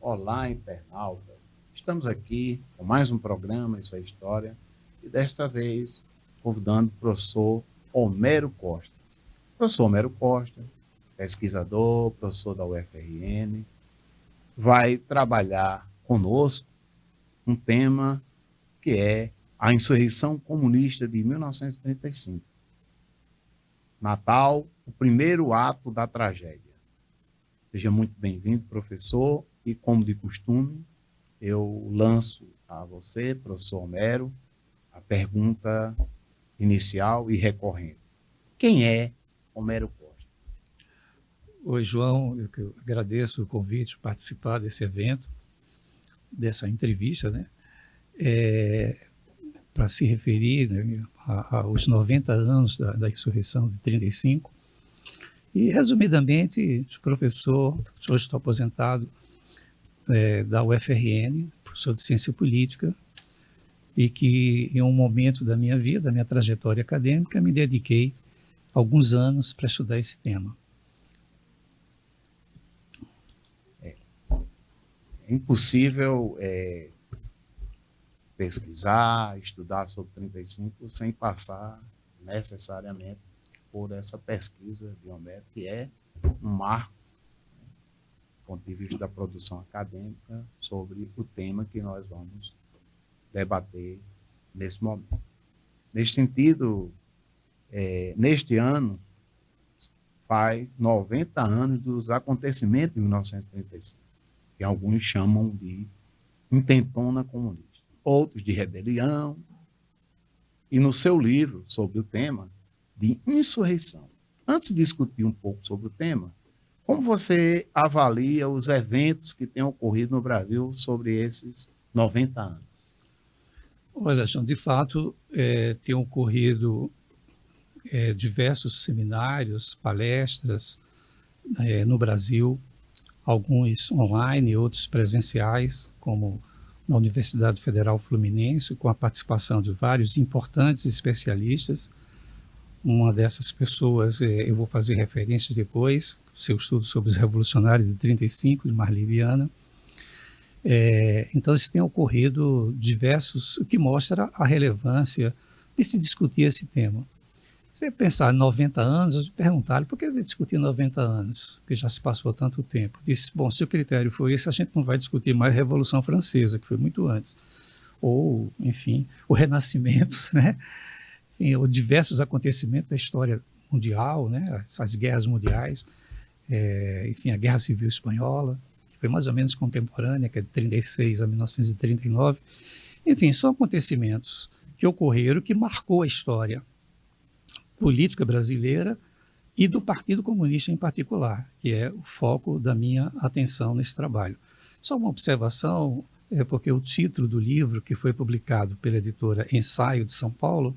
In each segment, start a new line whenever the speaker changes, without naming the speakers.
Olá, internauta. Estamos aqui com mais um programa, Isso é História, e desta vez convidando o professor Homero Costa. Professor Homero Costa, pesquisador, professor da UFRN, vai trabalhar conosco um tema que é a insurreição comunista de 1935. Natal, o primeiro ato da tragédia. Seja muito bem-vindo, professor, e como de costume, eu lanço a você, professor Homero, a pergunta inicial e recorrente. Quem é Homero Costa?
Oi, João, eu agradeço o convite para participar desse evento, dessa entrevista, né? Para se referir, né, aos 90 anos da insurreição de 35. E, resumidamente, professor, hoje estou aposentado da UFRN, professor de Ciência Política, e que, em um momento da minha vida, da minha trajetória acadêmica, me dediquei alguns anos para estudar esse tema.
É impossível pesquisar, estudar sobre 35 sem passar necessariamente por essa pesquisa de Homero, que é um marco, do ponto de vista da produção acadêmica, sobre o tema que nós vamos debater nesse momento. Neste sentido, neste ano, faz 90 anos dos acontecimentos de 1935, que alguns chamam de intentona comunista, outros de rebelião, e no seu livro sobre o tema de insurreição. Antes de discutir um pouco sobre o tema, como você avalia os eventos que têm ocorrido no Brasil sobre esses 90 anos?
Olha, João, de fato, tem ocorrido diversos seminários, palestras no Brasil, alguns online, outros presenciais, como na Universidade Federal Fluminense, com a participação de vários importantes especialistas. Uma dessas pessoas, eu vou fazer referências depois, seu estudo sobre os revolucionários de 35, de Marli Viana. Então, isso tem ocorrido diversos, o que mostra a relevância de se discutir esse tema. Se você pensar em 90 anos, eu perguntaram por que discutir 90 anos, porque já se passou tanto tempo. Disse, bom, se o critério for esse, a gente não vai discutir mais a Revolução Francesa, que foi muito antes, ou, enfim, o Renascimento, né? Enfim, ou diversos acontecimentos da história mundial, né? As guerras mundiais, enfim, a Guerra Civil Espanhola, que foi mais ou menos contemporânea, que é de 36 a 1939. Enfim, são acontecimentos que ocorreram, que marcou a história política brasileira e do Partido Comunista em particular, que é o foco da minha atenção nesse trabalho. Só uma observação, porque o título do livro, que foi publicado pela editora Ensaio de São Paulo,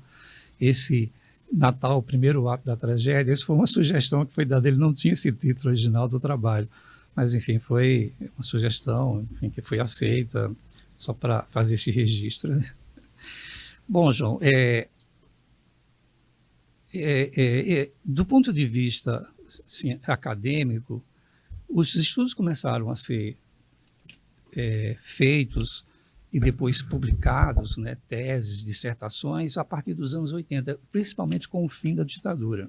esse Natal, o primeiro ato da tragédia, isso foi uma sugestão que foi dada, ele não tinha esse título original do trabalho, mas enfim, foi uma sugestão, enfim, que foi aceita, só para fazer esse registro, né? Bom, João, do ponto de vista assim, acadêmico, os estudos começaram a ser feitos e depois publicados, né, teses, dissertações, a partir dos anos 80, principalmente com o fim da ditadura.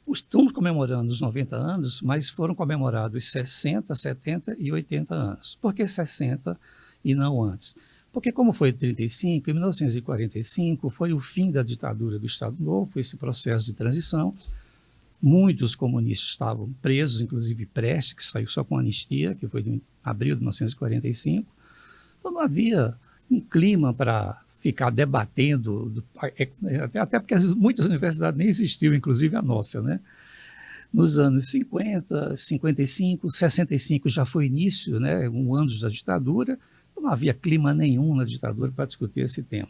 Estamos comemorando os 90 anos, mas foram comemorados 60, 70 e 80 anos. Por que 60 e não antes? Porque como foi em 35, em 1945 foi o fim da ditadura do Estado Novo, foi esse processo de transição. Muitos comunistas estavam presos, inclusive Prestes, que saiu só com anistia, que foi em abril de 1945. Então não havia um clima para ficar debatendo, até porque muitas universidades nem existiam, inclusive a nossa, né? Nos anos 50, 55, 65 já foi início, né, um ano da ditadura, não havia clima nenhum na ditadura para discutir esse tema.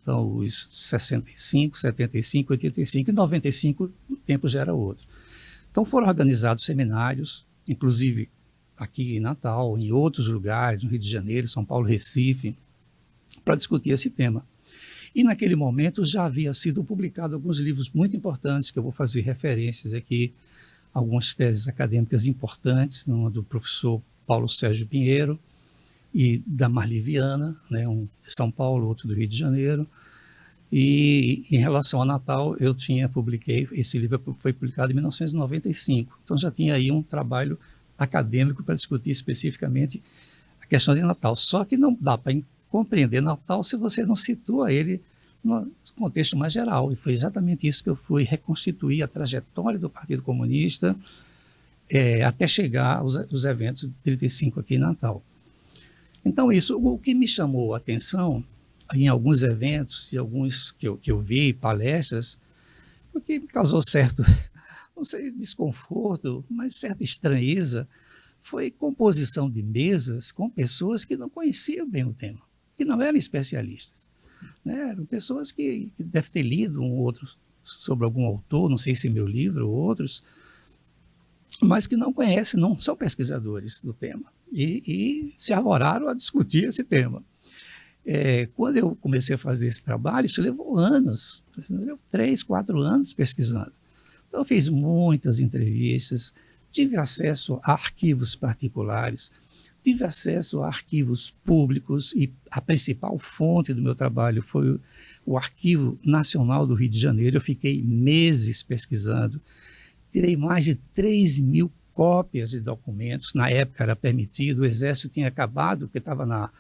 Então, os 65, 75, 85 e 95, o tempo já era outro. Então, foram organizados seminários, inclusive aqui em Natal, em outros lugares, no Rio de Janeiro, São Paulo, Recife, para discutir esse tema. E, naquele momento, já havia sido publicado alguns livros muito importantes, que eu vou fazer referências aqui, algumas teses acadêmicas importantes, uma do professor Paulo Sérgio Pinheiro e da Marli Viana, né, um de São Paulo, outro do Rio de Janeiro. E em relação a Natal, publiquei, esse livro foi publicado em 1995, então já tinha aí um trabalho acadêmico para discutir especificamente a questão de Natal. Só que não dá para compreender Natal se você não situa ele no contexto mais geral, e foi exatamente isso que eu fui reconstituir a trajetória do Partido Comunista até chegar aos eventos de 35 aqui em Natal. Então isso, o que me chamou a atenção em alguns eventos e alguns que eu vi, palestras, o que me causou certo, não sei, desconforto, mas certa estranheza, foi composição de mesas com pessoas que não conheciam bem o tema, que não eram especialistas, né? Eram pessoas que devem ter lido um ou outro sobre algum autor, não sei se meu livro ou outros, mas que não conhecem, não são pesquisadores do tema, e se arvoraram a discutir esse tema. Quando eu comecei a fazer esse trabalho, isso levou anos, 3, 4 anos pesquisando. Então eu fiz muitas entrevistas, tive acesso a arquivos particulares, tive acesso a arquivos públicos, e a principal fonte do meu trabalho foi o Arquivo Nacional do Rio de Janeiro. Eu fiquei meses pesquisando, tirei mais de 3.000 cópias de documentos, na época era permitido, o Exército tinha acabado, porque estava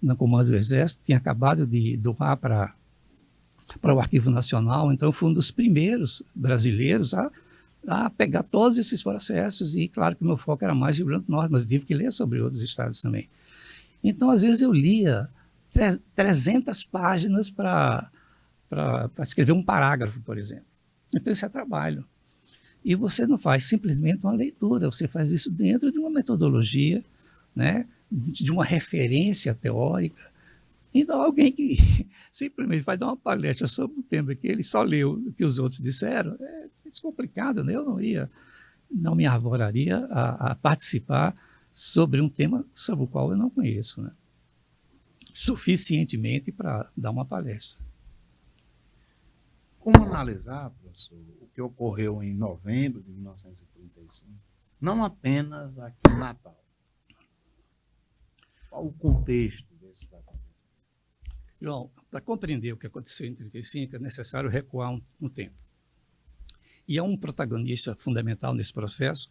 no comando do Exército, tinha acabado de doar para o Arquivo Nacional, então eu fui um dos primeiros brasileiros a pegar todos esses processos, e claro que o meu foco era mais Rio Grande do Norte, mas eu tive que ler sobre outros estados também. Então, às vezes eu lia 300 páginas para escrever um parágrafo, por exemplo. Então isso é trabalho. E você não faz simplesmente uma leitura, você faz isso dentro de uma metodologia, né, de uma referência teórica. Então, alguém que simplesmente vai dar uma palestra sobre um tema que ele só leu o que os outros disseram, é descomplicado, né? Eu não me arvoraria a participar sobre um tema sobre o qual eu não conheço, né, suficientemente para dar uma palestra.
Como analisar, professor, o que ocorreu em novembro de 1935, não apenas aqui em Natal? Qual o contexto desse acontecimento?
João, para compreender o que aconteceu em 35, é necessário recuar um tempo. E há um protagonista fundamental nesse processo,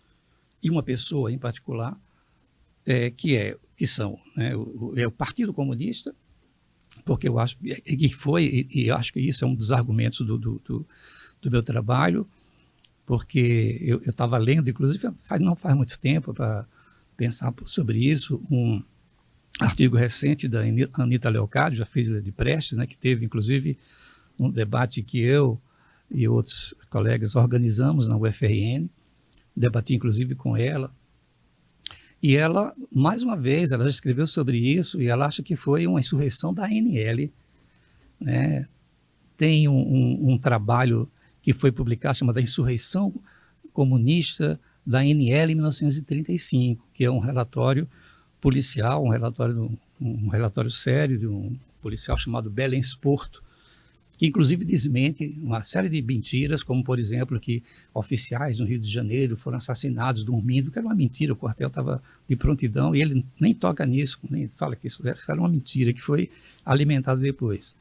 e uma pessoa em particular, que são, né, o Partido Comunista, porque eu acho que foi, e eu acho que isso é um dos argumentos do meu trabalho, porque eu estava lendo, inclusive não faz muito tempo, para pensar sobre isso, um artigo recente da Anita Leocádio, a filha de Prestes, né, que teve inclusive um debate que eu e outros colegas organizamos na UFRN, debati inclusive com ela, e ela, mais uma vez, ela já escreveu sobre isso, e ela acha que foi uma insurreição da ANL, né? Tem um trabalho que foi publicado chamado A Insurreição Comunista da ANL em 1935, que é um relatório policial, um relatório sério de um policial chamado Belens Porto, que inclusive desmente uma série de mentiras, como por exemplo que oficiais no Rio de Janeiro foram assassinados dormindo, que era uma mentira, o quartel estava de prontidão, e ele nem toca nisso, nem fala que isso era uma mentira, que foi alimentada depois.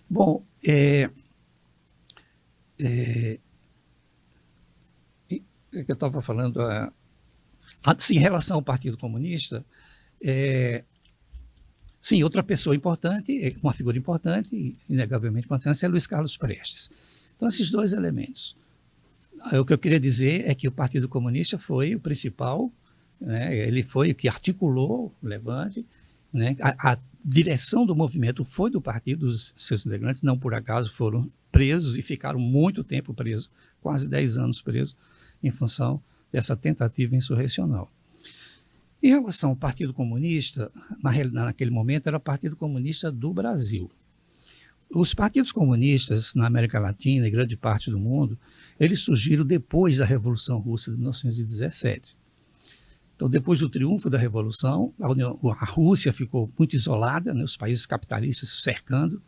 Bom, eu estava falando, assim, em relação ao Partido Comunista, sim, outra pessoa importante, uma figura importante, inegavelmente importante, é Luiz Carlos Prestes. Então, esses dois elementos. O que eu queria dizer é que o Partido Comunista foi o principal, né, ele foi o que articulou o levante, né, a direção do movimento foi do partido, os seus integrantes, não por acaso foram presos e ficaram muito tempo presos, quase 10 anos presos, em função dessa tentativa insurrecional. Em relação ao Partido Comunista, naquele momento era o Partido Comunista do Brasil. Os partidos comunistas na América Latina e grande parte do mundo, eles surgiram depois da Revolução Russa de 1917. Então, depois do triunfo da Revolução, a Rússia ficou muito isolada, né, os países capitalistas cercando,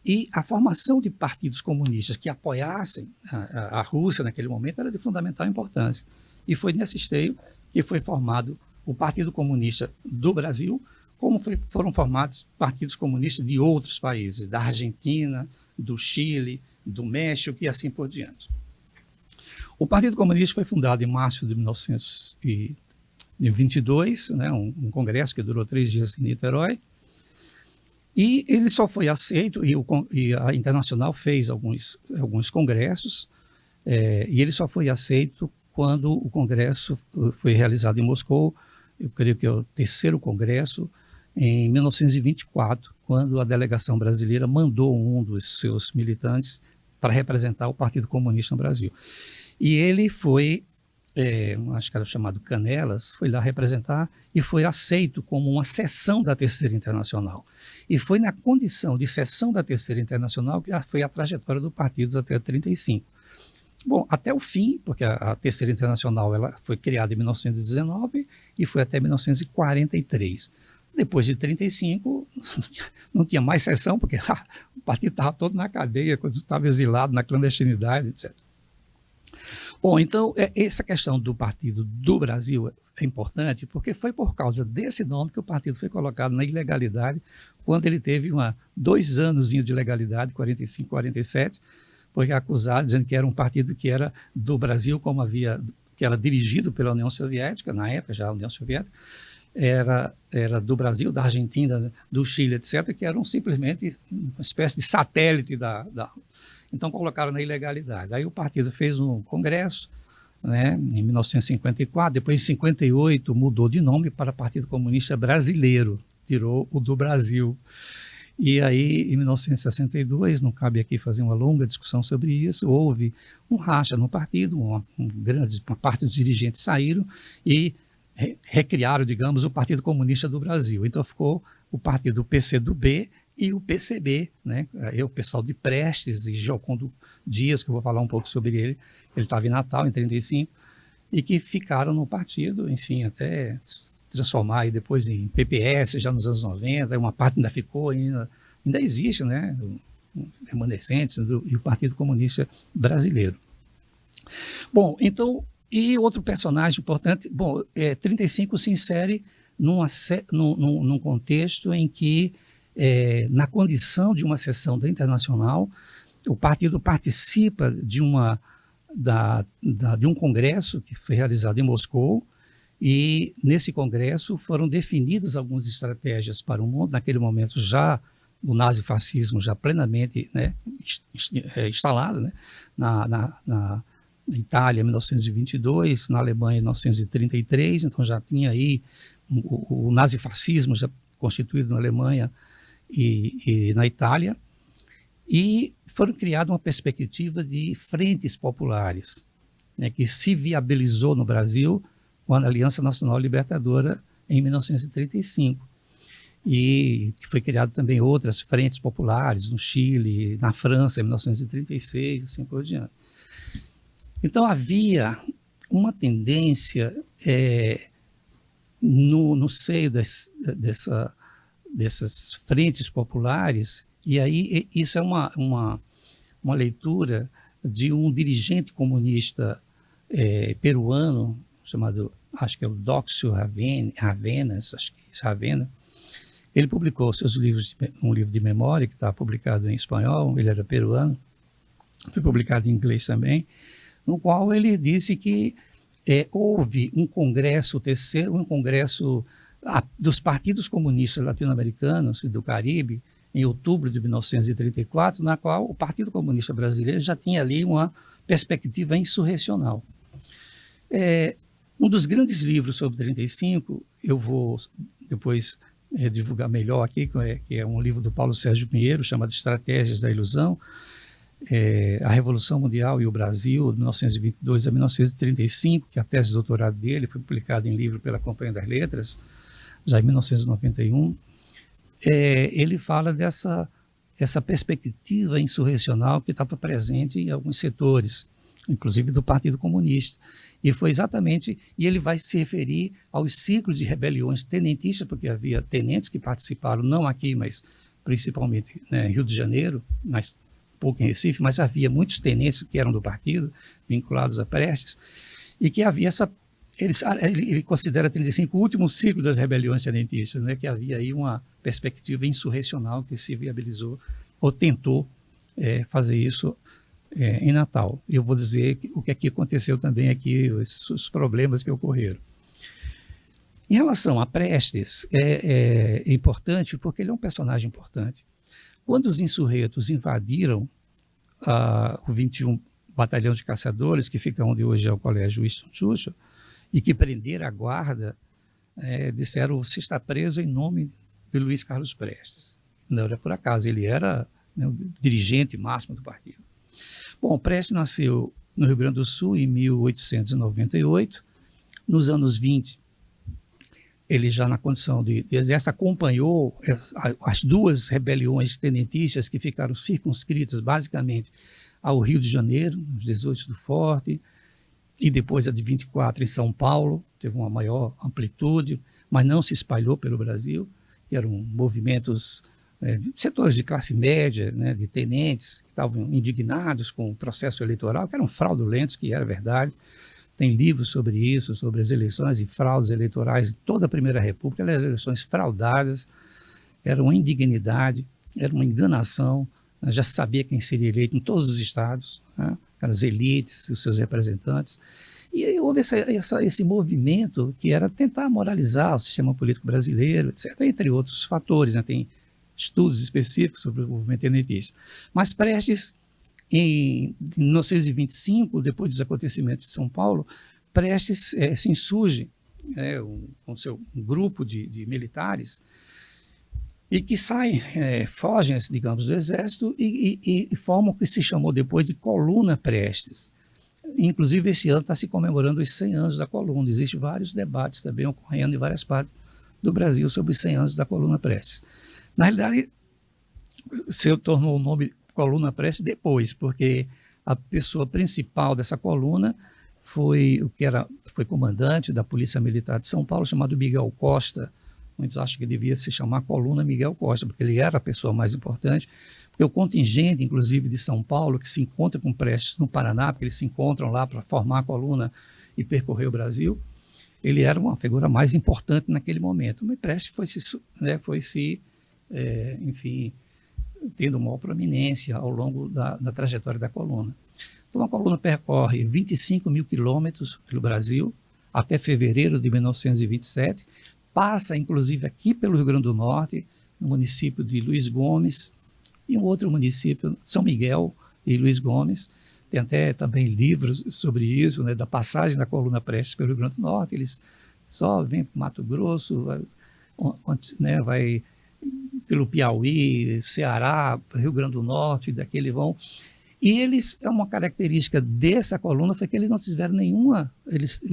E a formação de partidos comunistas que apoiassem a Rússia naquele momento era de fundamental importância. E foi nesse esteio que foi formado o Partido Comunista do Brasil, como foram formados partidos comunistas de outros países, da Argentina, do Chile, do México e assim por diante. O Partido Comunista foi fundado em março de 1922, né, um congresso que durou 3 dias em Niterói, e ele só foi aceito, e a Internacional fez alguns congressos, e ele só foi aceito quando o congresso foi realizado em Moscou, eu creio que é o 3º congresso, em 1924, quando a delegação brasileira mandou um dos seus militantes para representar o Partido Comunista no Brasil. E ele foi, acho que era chamado Canelas, foi lá representar e foi aceito como uma seção da Terceira Internacional. E foi na condição de seção da Terceira Internacional que foi a trajetória do partido até 1935. Bom, até o fim, porque a Terceira Internacional ela foi criada em 1919 e foi até 1943. Depois de 1935, não tinha mais seção, porque o partido estava todo na cadeia, quando estava exilado, na clandestinidade, etc. Bom, então, essa questão do Partido do Brasil é importante, porque foi por causa desse nome que o partido foi colocado na ilegalidade, quando ele teve 2 anos de legalidade, 45, 47, porque acusado, dizendo que era um partido que era do Brasil, que era dirigido pela União Soviética, na época já a União Soviética, era do Brasil, da Argentina, do Chile, etc., que eram simplesmente uma espécie de satélite Então colocaram na ilegalidade. Aí o partido fez um congresso, né, em 1954, depois em 58 mudou de nome para Partido Comunista Brasileiro, tirou o do Brasil. E aí, em 1962, não cabe aqui fazer uma longa discussão sobre isso, houve um racha no partido, uma parte dos dirigentes saíram e recriaram, digamos, o Partido Comunista do Brasil. Então ficou o partido PCdoB e o PCB, né? Aí o pessoal de Prestes e Giocondo Dias, que eu vou falar um pouco sobre ele estava em Natal, em 1935, e que ficaram no partido, enfim, até transformar aí depois em PPS, já nos anos 90, uma parte ainda ficou, ainda existe, né? Remanescentes e o Partido Comunista Brasileiro. Bom, então, e outro personagem importante, 35 se insere num contexto em que, na condição de uma seção da Internacional, o partido participa de um congresso que foi realizado em Moscou, e nesse congresso foram definidas algumas estratégias para o mundo. Naquele momento já o nazifascismo já plenamente, né, instalado, né, na Itália em 1922, na Alemanha em 1933, então já tinha aí o nazifascismo já constituído na Alemanha e na Itália, e foram criadas uma perspectiva de frentes populares, né, que se viabilizou no Brasil com a Aliança Nacional Libertadora em 1935. E foi criado também outras frentes populares no Chile, na França em 1936, assim por diante. Então havia uma tendência no seio dessas frentes populares, e aí isso é uma leitura de um dirigente comunista peruano, chamado, acho que é o Dócio Ravenas, acho que é Ravena. Ele publicou seus livros, um livro de memória que está publicado em espanhol, ele era peruano, foi publicado em inglês também, no qual ele disse que houve um congresso, um congresso dos partidos comunistas latino-americanos e do Caribe, em outubro de 1934, na qual o Partido Comunista Brasileiro já tinha ali uma perspectiva insurrecional. Um dos grandes livros sobre 35, eu vou depois divulgar melhor aqui, que é um livro do Paulo Sérgio Pinheiro, chamado Estratégias da Ilusão, a Revolução Mundial e o Brasil, de 1922 a 1935, que é a tese de doutorado dele, foi publicada em livro pela Companhia das Letras, já em 1991. Ele fala essa perspectiva insurrecional que estava presente em alguns setores, inclusive do Partido Comunista. E foi exatamente, e ele vai se referir aos ciclos de rebeliões tenentistas, porque havia tenentes que participaram, não aqui, mas principalmente, né, Rio de Janeiro, mas pouco em Recife, mas havia muitos tenentes que eram do partido, vinculados a Prestes, e que havia essa... Ele considera 35 o último ciclo das rebeliões tenentistas, né, que havia aí uma perspectiva insurrecional que se viabilizou, ou tentou fazer isso em Natal. Eu vou dizer o que aqui aconteceu também, aqui, os problemas que ocorreram. Em relação a Prestes, é importante porque ele é um personagem importante. Quando os insurretos invadiram o 21 Batalhão de Caçadores, que fica onde hoje é o Colégio Winston Churchill, e que prenderam a guarda, disseram: você está preso em nome de Luiz Carlos Prestes. Não era por acaso, ele era, né, o dirigente máximo do partido. Bom, Prestes nasceu no Rio Grande do Sul em 1898. Nos anos 20, ele já na condição de exército acompanhou as duas rebeliões tenentistas que ficaram circunscritas basicamente ao Rio de Janeiro, nos 18 do Forte, e depois a de 24 em São Paulo, teve uma maior amplitude, mas não se espalhou pelo Brasil, que eram movimentos, setores de classe média, né, de tenentes, que estavam indignados com o processo eleitoral, que eram fraudulentos, que era verdade. Tem livros sobre isso, sobre as eleições e fraudes eleitorais de toda a Primeira República, as eleições fraudadas, era uma indignidade, era uma enganação, já se sabia quem seria eleito em todos os estados, né? As elites, os seus representantes, e houve esse movimento que era tentar moralizar o sistema político brasileiro, etc., entre outros fatores, né? Tem estudos específicos sobre o movimento tenentista. Mas Prestes, em 1925, depois dos acontecimentos de São Paulo, Prestes se insurge com seu grupo de militares e que saem, fogem, digamos, do exército e formam o que se chamou depois de Coluna Prestes. Inclusive, esse ano está se comemorando os 100 anos da coluna. Existem vários debates também ocorrendo em várias partes do Brasil sobre os 100 anos da Coluna Prestes. Na realidade, se tornou o nome Coluna Prestes depois, porque a pessoa principal dessa coluna foi comandante da Polícia Militar de São Paulo, chamado Miguel Costa. Muitos acham que devia se chamar Coluna Miguel Costa, porque ele era a pessoa mais importante, porque o contingente, inclusive, de São Paulo, que se encontra com Prestes no Paraná, porque eles se encontram lá para formar a coluna e percorrer o Brasil, ele era uma figura mais importante naquele momento. Mas Prestes foi se tendo maior prominência ao longo da trajetória da coluna. Então, a coluna percorre 25 mil quilômetros pelo Brasil, até fevereiro de 1927, passa, inclusive, aqui pelo Rio Grande do Norte, no município de Luiz Gomes, e um outro município, São Miguel e Luiz Gomes. Tem até também livros sobre isso, né, da passagem da coluna Prestes pelo Rio Grande do Norte. Eles só vêm para o Mato Grosso, vai pelo Piauí, Ceará, Rio Grande do Norte, daqui eles vão. E uma característica dessa coluna foi que eles não tiveram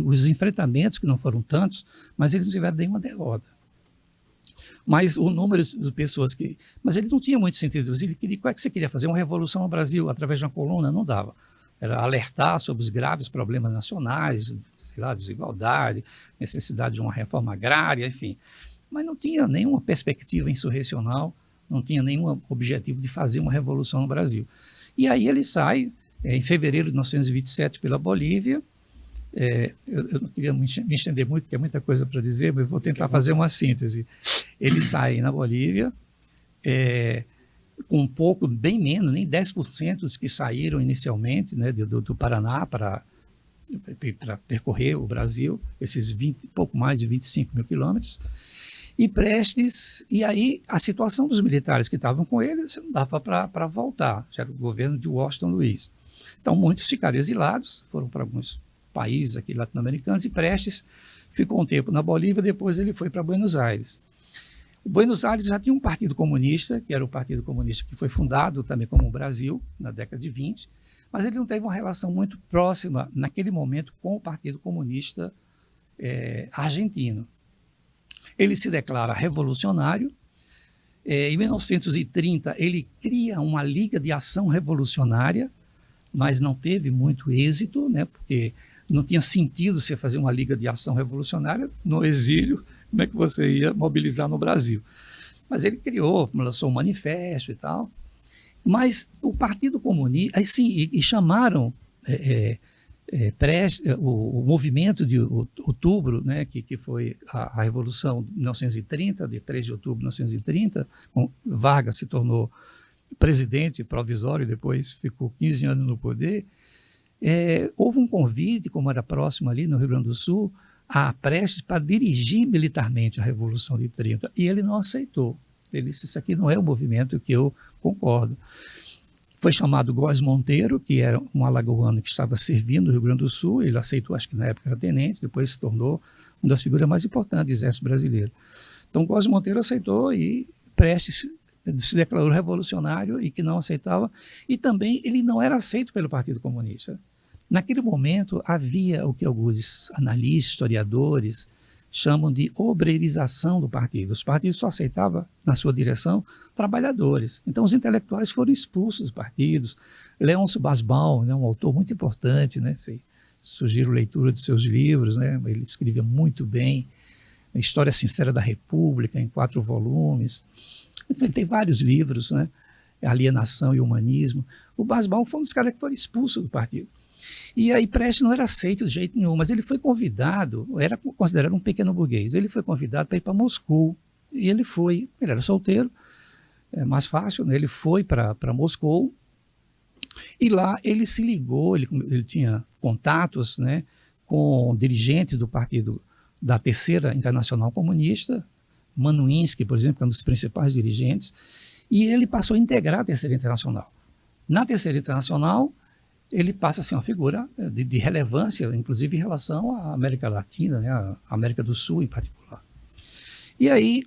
os enfrentamentos, que não foram tantos, mas eles não tiveram nenhuma derrota. Mas o número de pessoas Mas ele não tinha muito sentido. Ele queria, qual é que você queria fazer? Uma revolução no Brasil através de uma coluna? Não dava. Era alertar sobre os graves problemas nacionais, desigualdade, necessidade de uma reforma agrária, enfim. Mas não tinha nenhuma perspectiva insurrecional, não tinha nenhum objetivo de fazer uma revolução no Brasil. E aí ele sai, em fevereiro de 1927, pela Bolívia. Eu não queria me estender muito, porque é muita coisa para dizer, mas eu vou tentar fazer uma síntese. Ele sai na Bolívia, com um pouco, bem menos, nem 10% dos que saíram inicialmente, né, do Paraná para percorrer o Brasil, esses pouco mais de 25 mil quilômetros. E Prestes, e aí a situação dos militares que estavam com ele, não dava para voltar, já era o governo de Washington Luiz. Então muitos ficaram exilados, foram para alguns países aqui latino-americanos, e Prestes ficou um tempo na Bolívia, depois ele foi para Buenos Aires. O Buenos Aires já tinha um partido comunista, que era o Partido Comunista que foi fundado também como o Brasil, na década de 20, mas ele não teve uma relação muito próxima, naquele momento, com o Partido Comunista argentino. Ele se declara revolucionário. Em 1930, ele cria uma Liga de Ação Revolucionária, mas não teve muito êxito, né, porque não tinha sentido você fazer uma Liga de Ação Revolucionária no exílio. Como é que você ia mobilizar no Brasil? Mas ele criou, lançou um manifesto e tal. Mas o Partido Comunista, assim, e chamaram o movimento de outubro, né, que foi a Revolução de 1930, de 3 de outubro de 1930, Vargas se tornou presidente provisório, depois ficou 15 anos no poder. Houve um convite, como era próximo ali no Rio Grande do Sul, a Prestes para dirigir militarmente a Revolução de 30, e ele não aceitou. Ele disse, isso aqui não é um movimento que eu concordo. Foi chamado Góes Monteiro, que era um alagoano que estava servindo no Rio Grande do Sul, ele aceitou, acho que na época era tenente, depois se tornou uma das figuras mais importantes do Exército Brasileiro. Então Góes Monteiro aceitou e Prestes se declarou revolucionário e que não aceitava, e também ele não era aceito pelo Partido Comunista. Naquele momento havia o que alguns analistas, historiadores, chamam de obreirização do partido. Os partidos só aceitavam, na sua direção, trabalhadores. Então, os intelectuais foram expulsos dos partidos. Leôncio Basbaum, né, um autor muito importante, né, sugiro leitura de seus livros, né, ele escrevia muito bem, a História Sincera da República, em 4 volumes. Ele tem vários livros, né, Alienação e Humanismo. O Basbaum foi um dos caras que foram expulsos do partido. E aí Prestes não era aceito de jeito nenhum, mas ele foi convidado, era considerado um pequeno burguês, ele foi convidado para ir para Moscou, e ele foi, ele era solteiro, é mais fácil, né? Ele foi para Moscou, e lá ele se ligou, ele tinha contatos, né, com dirigentes do partido da Terceira Internacional Comunista, Manuinsky, por exemplo, que é um dos principais dirigentes, e ele passou a integrar a Terceira Internacional. Na Terceira Internacional, ele passa a ser uma figura de relevância, inclusive em relação à América Latina, né, à América do Sul em particular. E aí,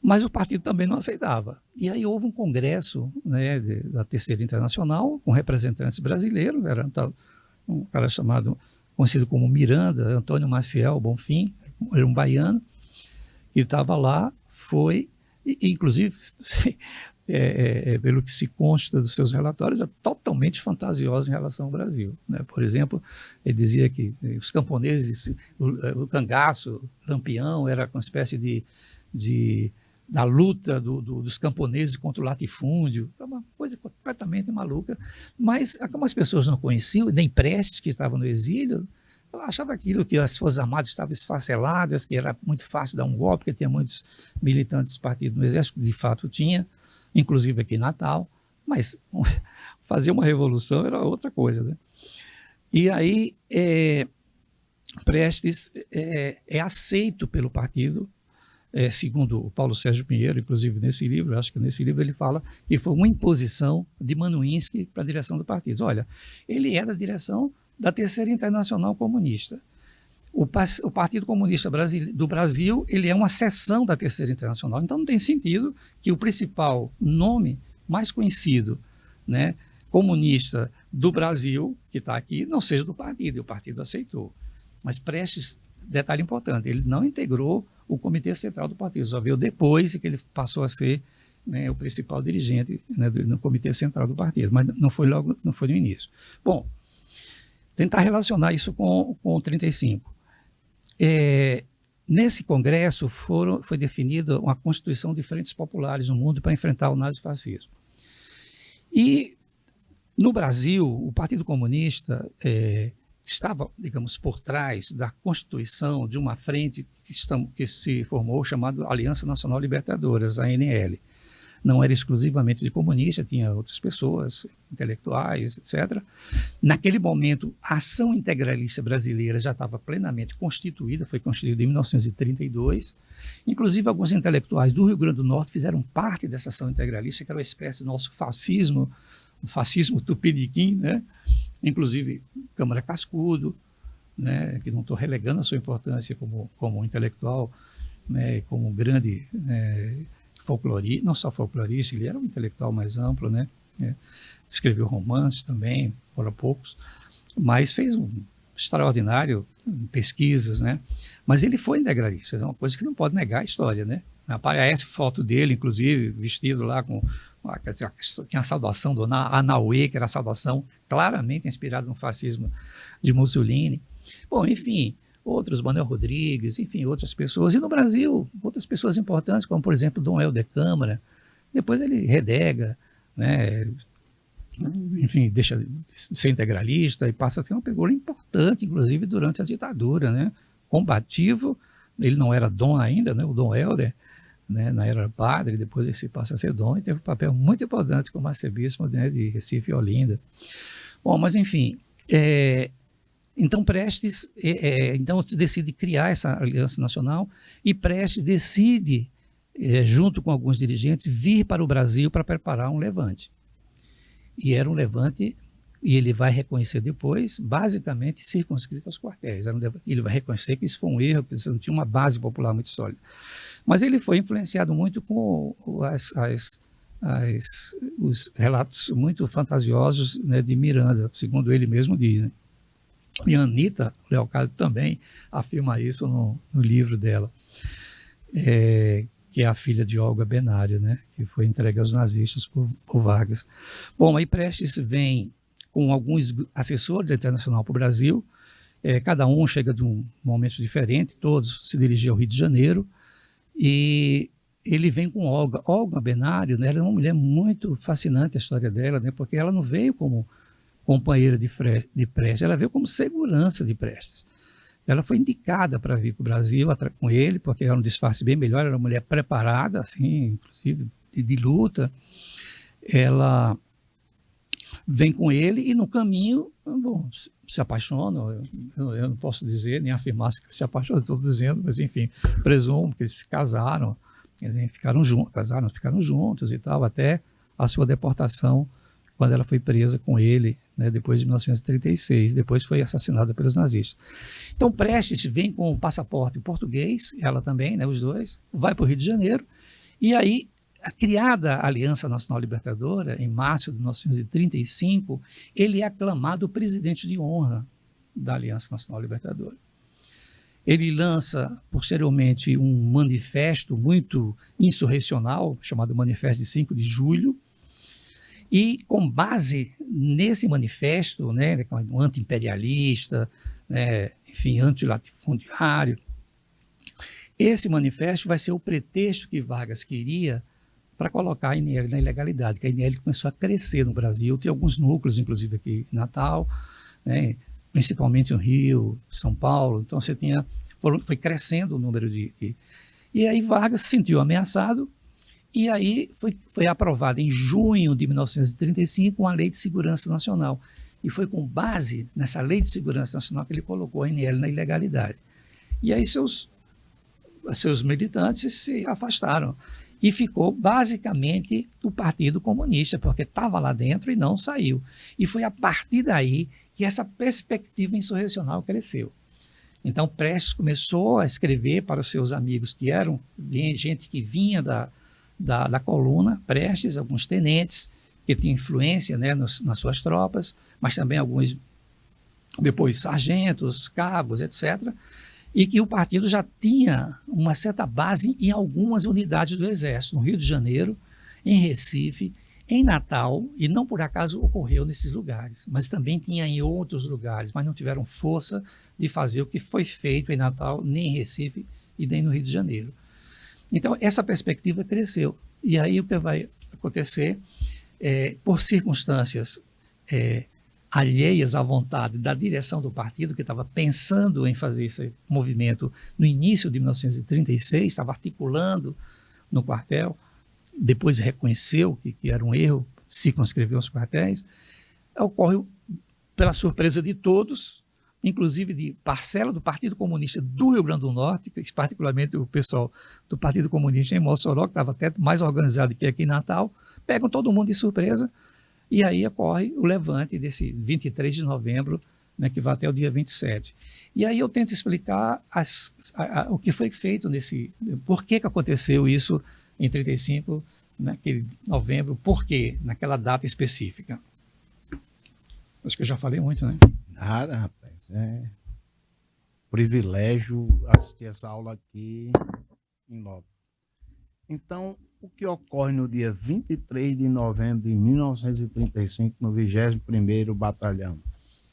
mas o partido também não aceitava. E aí houve um congresso, né, da Terceira Internacional, com representantes brasileiros, era um cara conhecido como Miranda, Antônio Maciel Bonfim, era um baiano, que estava lá, inclusive, pelo que se consta dos seus relatórios, é totalmente fantasioso em relação ao Brasil, né? Por exemplo, ele dizia que os camponeses, o cangaço, Lampião, era uma espécie da luta dos camponeses contra o latifúndio, é uma coisa completamente maluca, mas como as pessoas não conheciam, nem Prestes, que estava no exílio, achava aquilo, que as Forças Armadas estavam esfaceladas, que era muito fácil dar um golpe, porque tinha muitos militantes do partido no Exército, de fato tinha, inclusive aqui em Natal, mas fazer uma revolução era outra coisa, né? E aí Prestes é aceito pelo partido, segundo o Paulo Sérgio Pinheiro, inclusive nesse livro, acho que nesse livro ele fala que foi uma imposição de Manuinsky para a direção do partido. Olha, ele é da direção da Terceira Internacional Comunista. O Partido Comunista do Brasil, ele é uma seção da Terceira Internacional, então não tem sentido que o principal nome mais conhecido, né, comunista do Brasil, que está aqui, não seja do partido, e o partido aceitou. Mas Prestes, detalhe importante, ele não integrou o Comitê Central do partido, só veio depois que ele passou a ser, né, o principal dirigente, né, no Comitê Central do partido, mas não foi no início. Bom, tentar relacionar isso com o 35. Nesse congresso foi definida uma constituição de frentes populares no mundo para enfrentar o nazifascismo. E no Brasil, o Partido Comunista estava, digamos, por trás da constituição de uma frente que se formou, chamada Aliança Nacional Libertadora, a ANL. Não era exclusivamente de comunista, tinha outras pessoas, intelectuais, etc. Naquele momento, a Ação Integralista Brasileira já estava plenamente constituída, foi constituída em 1932. Inclusive, alguns intelectuais do Rio Grande do Norte fizeram parte dessa Ação Integralista, que era uma espécie do nosso fascismo, o fascismo tupiniquim, né? Inclusive Câmara Cascudo, né? Que não estou relegando a sua importância como intelectual, né? Como grande... folclorista, não só folclorista, ele era um intelectual mais amplo, né? Escreveu romances também, fora poucos, mas fez um extraordinário pesquisas, né? Mas ele foi integralista, é uma coisa que não pode negar a história, né? Aparece foto dele, inclusive, vestido lá com a saudação do Anauê, que era a saudação claramente inspirada no fascismo de Mussolini. Bom, enfim, outros, Manuel Rodrigues, enfim, outras pessoas. E no Brasil, outras pessoas importantes, como, por exemplo, Dom Helder Câmara. Depois ele redega, né? Enfim, deixa de ser integralista e passa a ter uma figura importante, inclusive, durante a ditadura, né? Combativo, ele não era dom ainda, né? O Dom Helder, né? Era padre, depois ele se passa a ser dom e teve um papel muito importante como arcebispo, né? De Recife e Olinda. Bom, mas enfim, então Prestes então decide criar essa aliança nacional e Prestes decide, junto com alguns dirigentes, vir para o Brasil para preparar um levante. E era um levante, e ele vai reconhecer depois, basicamente circunscrito aos quartéis. Ele vai reconhecer que isso foi um erro, que isso não tinha uma base popular muito sólida. Mas ele foi influenciado muito com os relatos muito fantasiosos, né, de Miranda, segundo ele mesmo diz. Né? E a Anita Leocádio também afirma isso no livro dela, que é a filha de Olga Benário, né, que foi entregue aos nazistas por Vargas. Bom, aí Prestes vem com alguns assessores da Internacional para o Brasil, cada um chega de um momento diferente, todos se dirigiam ao Rio de Janeiro, e ele vem com Olga. Olga Benário, né, ela é uma mulher muito fascinante, a história dela, né, porque ela não veio como companheira de Prestes, ela veio como segurança de Prestes. Ela foi indicada para vir para o Brasil com ele, porque era um disfarce bem melhor, era uma mulher preparada, assim, inclusive de luta. Ela vem com ele e no caminho, bom, se apaixonam. Eu não posso dizer, nem afirmar que se apaixonam, estou dizendo, mas enfim, presumo que eles se casaram, ficaram juntos e tal, até a sua deportação, quando ela foi presa com ele, né, depois de 1936, depois foi assassinada pelos nazistas. Então Prestes vem com um passaporte português, ela também, né, os dois, vai para o Rio de Janeiro, e aí, criada a Aliança Nacional Libertadora, em março de 1935, ele é aclamado presidente de honra da Aliança Nacional Libertadora. Ele lança, posteriormente, um manifesto muito insurrecional, chamado Manifesto de 5 de Julho, e com base nesse manifesto, né, anti-imperialista, né, enfim, anti-latifundiário, esse manifesto vai ser o pretexto que Vargas queria para colocar a INL na ilegalidade, que a INL começou a crescer no Brasil, tem alguns núcleos, inclusive aqui em Natal, né, principalmente no Rio, São Paulo, então foi crescendo o número E aí Vargas se sentiu ameaçado, e aí foi aprovada em junho de 1935 uma Lei de Segurança Nacional. E foi com base nessa Lei de Segurança Nacional que ele colocou a ANL na ilegalidade. E aí seus militantes se afastaram. E ficou basicamente o Partido Comunista, porque estava lá dentro e não saiu. E foi a partir daí que essa perspectiva insurrecional cresceu. Então Prestes começou a escrever para os seus amigos, que eram gente que vinha da coluna, Prestes, alguns tenentes que tinham influência, né, nas suas tropas, mas também alguns, depois, sargentos, cabos, etc., e que o partido já tinha uma certa base em algumas unidades do Exército, no Rio de Janeiro, em Recife, em Natal, e não por acaso ocorreu nesses lugares, mas também tinha em outros lugares, mas não tiveram força de fazer o que foi feito em Natal, nem em Recife e nem no Rio de Janeiro. Então, essa perspectiva cresceu. E aí o que vai acontecer, por circunstâncias alheias à vontade da direção do partido, que estava pensando em fazer esse movimento no início de 1936, estava articulando no quartel, depois reconheceu que era um erro, circunscreveu os quartéis, ocorre, pela surpresa de todos, inclusive de parcela do Partido Comunista do Rio Grande do Norte, particularmente o pessoal do Partido Comunista em Mossoró, que estava até mais organizado que aqui em Natal, pegam todo mundo de surpresa, e aí ocorre o levante desse 23 de novembro, né, que vai até o dia 27. E aí eu tento explicar o que foi feito por que aconteceu isso em 35, naquele novembro, por quê, naquela data específica. Acho que eu já falei muito, né?
Nada, rapaz. É privilégio assistir essa aula aqui em loco. Então, o que ocorre no dia 23 de novembro de 1935, no 21º Batalhão,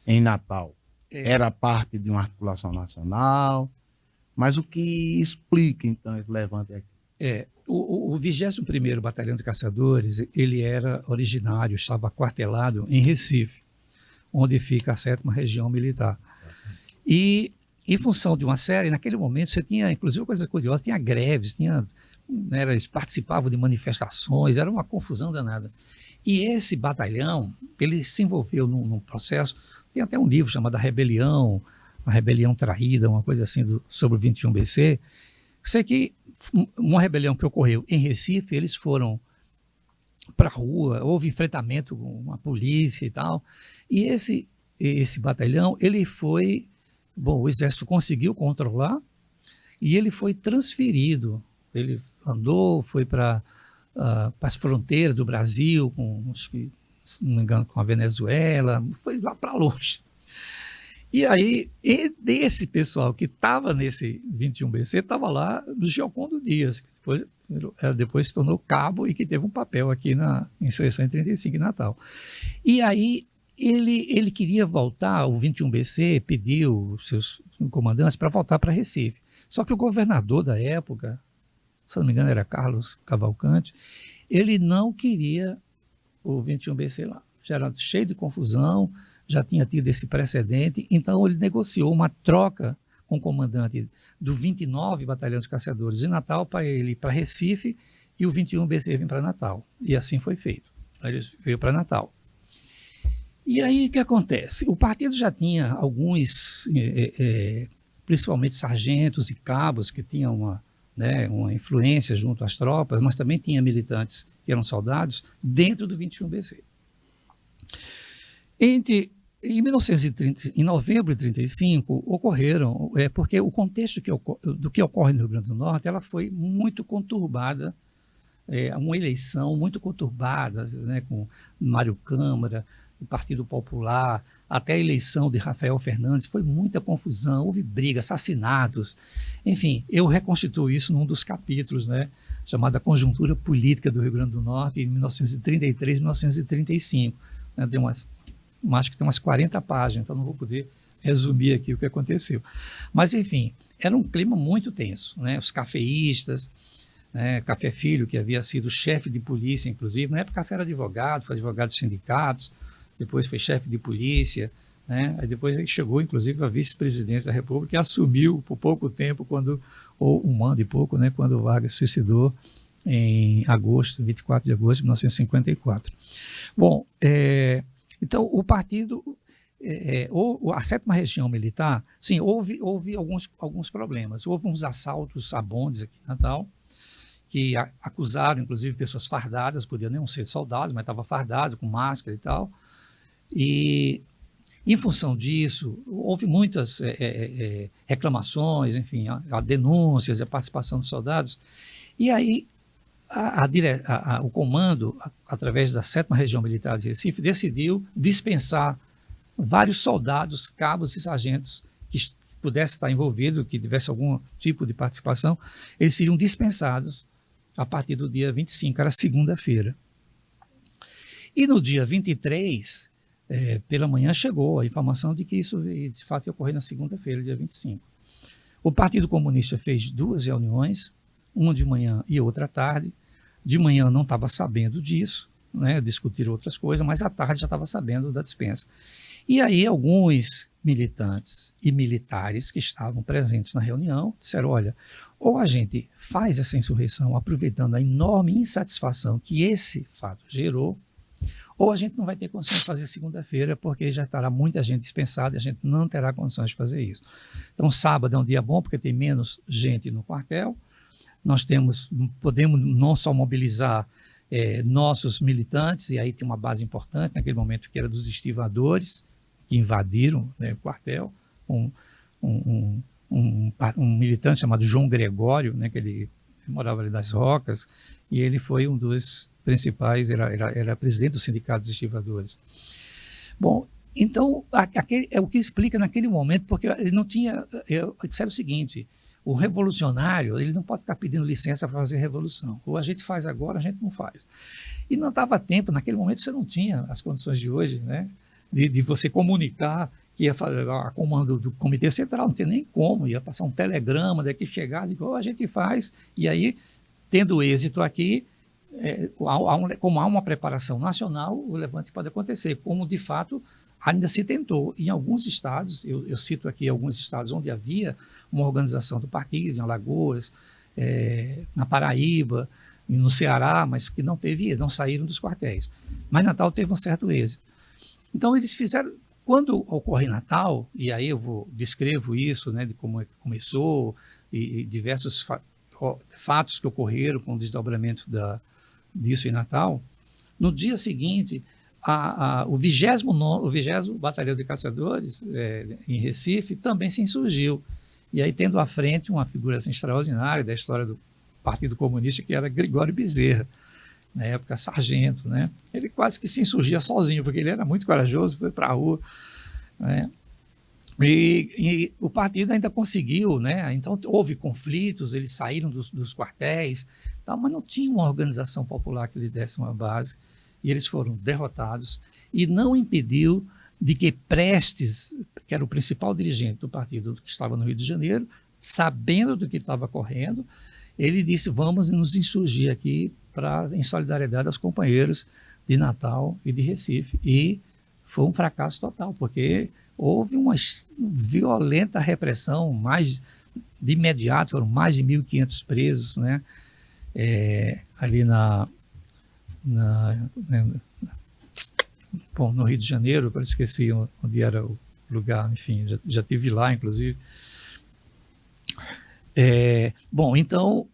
em Natal? era parte de uma articulação nacional, mas o que explica, então, esse levante aqui?
O 21º Batalhão de Caçadores, ele era originário, estava aquartelado em Recife, onde fica a 7ª Região Militar. E, em função de uma série, naquele momento, você tinha, inclusive, coisas curiosas, tinha greves, eles participavam de manifestações, era uma confusão danada. E esse batalhão, ele se envolveu num processo, tem até um livro chamado A Rebelião Traída, uma coisa assim sobre o 21BC. Sei que uma rebelião que ocorreu em Recife, eles foram para a rua, houve enfrentamento com a polícia e tal, e esse batalhão, ele foi, o exército conseguiu controlar, e ele foi transferido, ele andou, foi para as fronteiras do Brasil, se não me engano, com a Venezuela, foi lá para longe. E aí, esse pessoal que estava nesse 21BC estava lá no Giocondo Dias, que depois se tornou cabo e que teve um papel aqui na insurreição em 35 em Natal. E aí, ele queria voltar, o 21BC pediu os seus comandantes para voltar para Recife. Só que o governador da época, se não me engano era Carlos Cavalcante, ele não queria o 21BC lá. Já era cheio de confusão, já tinha tido esse precedente, então ele negociou uma troca com o comandante do 29 Batalhão de Caçadores de Natal para ele ir para Recife e o 21BC vir para Natal. E assim foi feito. Ele veio para Natal. E aí o que acontece? O partido já tinha alguns, principalmente sargentos e cabos, que tinham uma influência junto às tropas, mas também tinha militantes que eram soldados dentro do 21BC. Em 1930, em novembro de 1935, ocorreram, porque o contexto do que ocorre no Rio Grande do Norte, ela foi muito conturbada, uma eleição muito conturbada, né, com Mário Câmara, o Partido Popular, até a eleição de Rafael Fernandes, foi muita confusão, houve briga, assassinatos, enfim, eu reconstituo isso num dos capítulos, né, chamado A Conjuntura Política do Rio Grande do Norte, em 1933 e 1935, né, acho que tem umas 40 páginas, então não vou poder resumir aqui o que aconteceu. Mas, enfim, era um clima muito tenso, né? Os cafeístas, né? Café Filho, que havia sido chefe de polícia, inclusive, na época Café era advogado, foi advogado dos sindicatos, depois foi chefe de polícia, né? Aí depois ele chegou, inclusive, à vice-presidência da República e assumiu por pouco tempo, ou um ano e pouco, né? Quando o Vargas se suicidou em 24 de agosto de 1954. Bom, então, o partido, a 7ª Região Militar, sim, houve alguns problemas. Houve uns assaltos a bondes aqui em Natal, que acusaram, inclusive, pessoas fardadas, podiam não ser soldados, mas estavam fardados, com máscara e tal. E, em função disso, houve muitas reclamações, enfim, denúncias, a participação dos soldados. E aí, o comando, através da 7ª Região Militar de Recife, decidiu dispensar vários soldados, cabos e sargentos que pudessem estar envolvidos, que tivesse algum tipo de participação, eles seriam dispensados a partir do dia 25, era segunda-feira. E no dia 23, pela manhã, chegou a informação de que isso, de fato, ia ocorrer na segunda-feira, dia 25. O Partido Comunista fez 2 reuniões, uma de manhã e outra à tarde. De manhã não estava sabendo disso, né, discutiram outras coisas, mas à tarde já estava sabendo da dispensa. E aí alguns militantes e militares que estavam presentes na reunião disseram, olha, ou a gente faz essa insurreição aproveitando a enorme insatisfação que esse fato gerou, ou a gente não vai ter condições de fazer segunda-feira, porque já estará muita gente dispensada e a gente não terá condições de fazer isso. Então sábado é um dia bom porque tem menos gente no quartel, nós podemos não só mobilizar nossos militantes, e aí tem uma base importante, naquele momento que era dos estivadores, que invadiram, né, o quartel, um militante chamado João Gregório, né, que ele morava ali das Rocas, e ele foi um dos principais, era presidente do Sindicato dos Estivadores. Bom, então, é o que explica naquele momento, porque ele não tinha, disseram o seguinte, o revolucionário, ele não pode ficar pedindo licença para fazer revolução. Ou a gente faz agora, a gente não faz. E não dava tempo, naquele momento você não tinha as condições de hoje, né, de você comunicar que ia fazer a comando do Comitê Central, não tinha nem como, ia passar um telegrama daqui chegar, igual a gente faz, e aí, tendo êxito aqui, como há uma preparação nacional, o levante pode acontecer, como de fato ainda se tentou. Em alguns estados, eu cito aqui alguns estados onde havia uma organização do partido, em Alagoas, na Paraíba, e no Ceará, mas que não saíram dos quartéis. Mas Natal teve um certo êxito. Então eles fizeram, quando ocorre Natal, e aí eu descrevo isso, né, de como começou, e diversos fatos que ocorreram com o desdobramento disso em Natal, no dia seguinte, o 20º Batalhão de Caçadores, em Recife, também se insurgiu. E aí, tendo à frente uma figura assim, extraordinária da história do Partido Comunista, que era Gregório Bezerra, na época sargento, né? Ele quase que se insurgia sozinho, porque ele era muito corajoso, foi para a rua, né? E o partido ainda conseguiu, né? Então houve conflitos, eles saíram dos quartéis, mas não tinha uma organização popular que lhe desse uma base, e eles foram derrotados, e não impediu de que Prestes, que era o principal dirigente do partido que estava no Rio de Janeiro, sabendo do que estava correndo, ele disse, vamos nos insurgir aqui em solidariedade aos companheiros de Natal e de Recife. E foi um fracasso total, porque houve uma violenta repressão, de imediato, foram mais de 1.500 presos, né? Ali no Rio de Janeiro, eu esqueci onde era o lugar, enfim, já estive lá, inclusive. Então,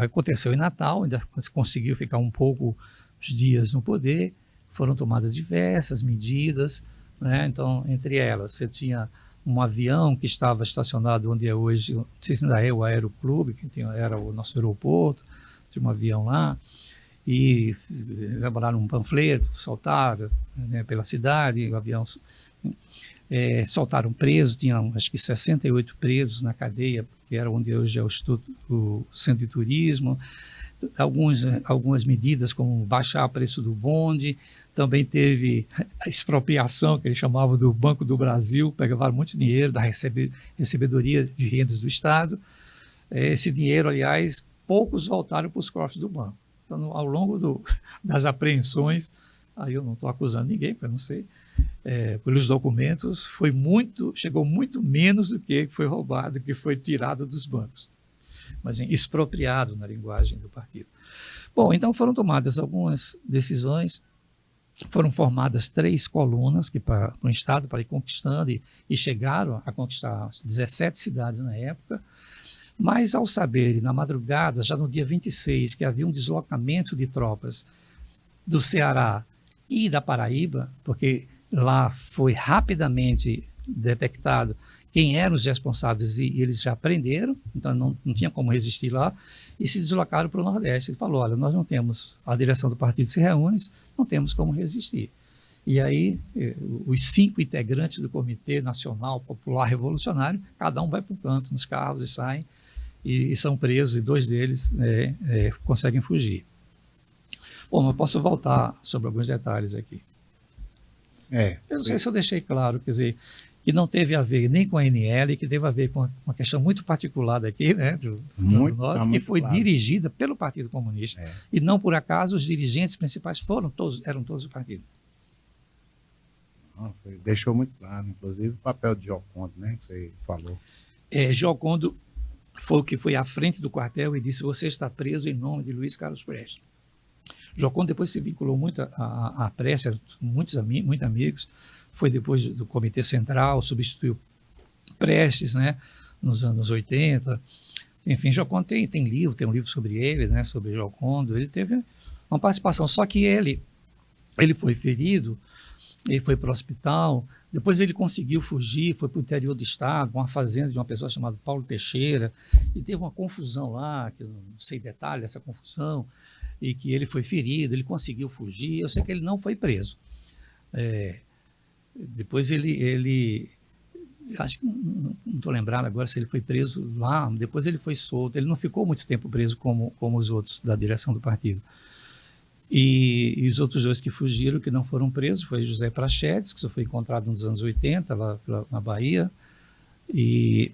aconteceu em Natal, ainda conseguiu ficar um pouco os dias no poder, foram tomadas diversas medidas, né? Então, entre elas, você tinha um avião que estava estacionado onde é hoje, não sei se ainda é o Aeroclube, que era o nosso aeroporto, tinha um avião lá, e elaboraram um panfleto, soltaram, né, pela cidade, o avião, soltaram presos, tinham acho que 68 presos na cadeia, que era onde hoje é o Centro de Turismo, algumas medidas como baixar o preço do bonde, também teve a expropriação, que eles chamavam do Banco do Brasil, pegavam muito dinheiro da recebedoria de rendas do Estado. Esse dinheiro, aliás, poucos voltaram para os cofres do banco. Então, ao longo das apreensões, aí eu não estou acusando ninguém, porque eu não sei, pelos documentos, chegou muito menos do que foi roubado, que foi tirado dos bancos, mas expropriado na linguagem do partido. Bom, então foram tomadas algumas decisões, foram formadas 3 colunas para o Estado, para ir conquistando, e chegaram a conquistar 17 cidades na época, mas ao saberem, na madrugada, já no dia 26, que havia um deslocamento de tropas do Ceará e da Paraíba, porque lá foi rapidamente detectado quem eram os responsáveis e eles já prenderam, então não tinha como resistir lá, e se deslocaram para o Nordeste. Ele falou, olha, nós não temos, a direção do partido se reúne, não temos como resistir. E aí, os 5 integrantes do Comitê Nacional Popular Revolucionário, cada um vai para um canto nos carros e saem, e são presos, e 2 deles conseguem fugir. Bom, eu posso voltar sobre alguns detalhes aqui. Eu não sei se eu deixei claro, quer dizer, que não teve a ver nem com a ANL, que teve a ver com uma questão muito particular daqui, né, do Norte, que foi claro, dirigida pelo Partido Comunista, e não por acaso os dirigentes principais eram todos do partido.
Deixou muito claro, inclusive o papel de Giocondo, né, que você falou.
Giocondo foi o que foi à frente do quartel e disse, você está preso em nome de Luiz Carlos Prestes. Giocondo depois se vinculou muito à Prestes, muitos amigos, foi depois do Comitê Central, substituiu Prestes, né, nos anos 80. Enfim, Giocondo tem um livro sobre ele, né, sobre Giocondo, ele teve uma participação, só que ele foi ferido, ele foi para o hospital, depois ele conseguiu fugir, foi para o interior do estado, uma fazenda de uma pessoa chamada Paulo Teixeira, e teve uma confusão lá, que eu não sei detalhes dessa confusão, e que ele foi ferido, ele conseguiu fugir, eu sei que ele não foi preso. Depois ele acho que não estou lembrado agora se ele foi preso lá, depois ele foi solto, ele não ficou muito tempo preso como os outros da direção do partido. E os outros dois que fugiram, que não foram presos, foi José Prachedes, que só foi encontrado nos anos 80, lá na Bahia, e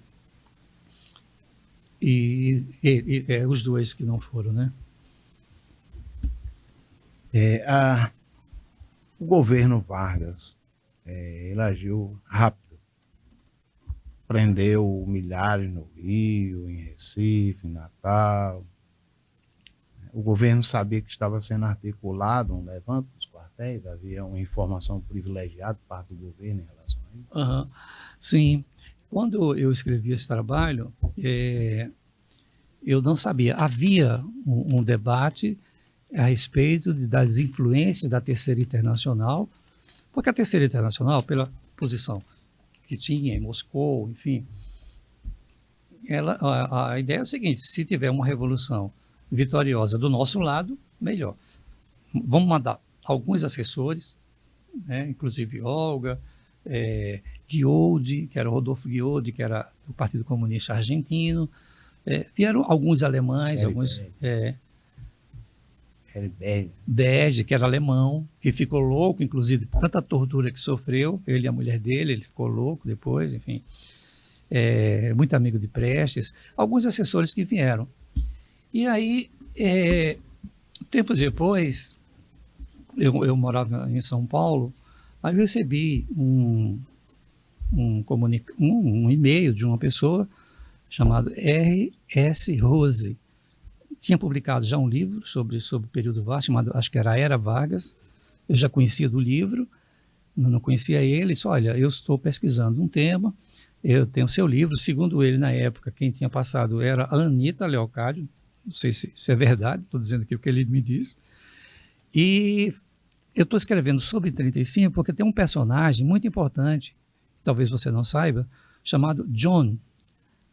os dois que não foram, né?
O governo Vargas, ele agiu rápido, prendeu milhares no Rio, em Recife, em Natal. O governo sabia que estava sendo articulado um levante dos quartéis, havia uma informação privilegiada por parte do governo em relação a isso.
Uhum. Sim. Quando eu escrevi esse trabalho, eu não sabia. Havia um debate a respeito das influências da Terceira Internacional, porque a Terceira Internacional, pela posição que tinha em Moscou, enfim, a ideia é o seguinte: se tiver uma revolução vitoriosa do nosso lado, melhor. Vamos mandar alguns assessores, né, inclusive Olga, Guioldi, que era o Rodolfo Guioldi, que era do Partido Comunista Argentino, vieram alguns alemães, Bege, que era alemão, que ficou louco, inclusive, tanta tortura que sofreu, ele e a mulher dele, ele ficou louco depois, enfim. Muito amigo de Prestes, alguns assessores que vieram. E aí, tempo depois, eu morava em São Paulo, aí eu recebi um e-mail de uma pessoa chamada R.S. Rose. Tinha publicado já um livro sobre o período Vargas, chamado, acho que era Era Vargas. Eu já conhecia do livro, não conhecia ele. Disse: olha, eu estou pesquisando um tema, eu tenho seu livro. Segundo ele, na época, quem tinha passado era a Anita Leocádio. Não sei se é verdade, estou dizendo aqui o que ele me disse. E eu estou escrevendo sobre 35 porque tem um personagem muito importante, talvez você não saiba, chamado John.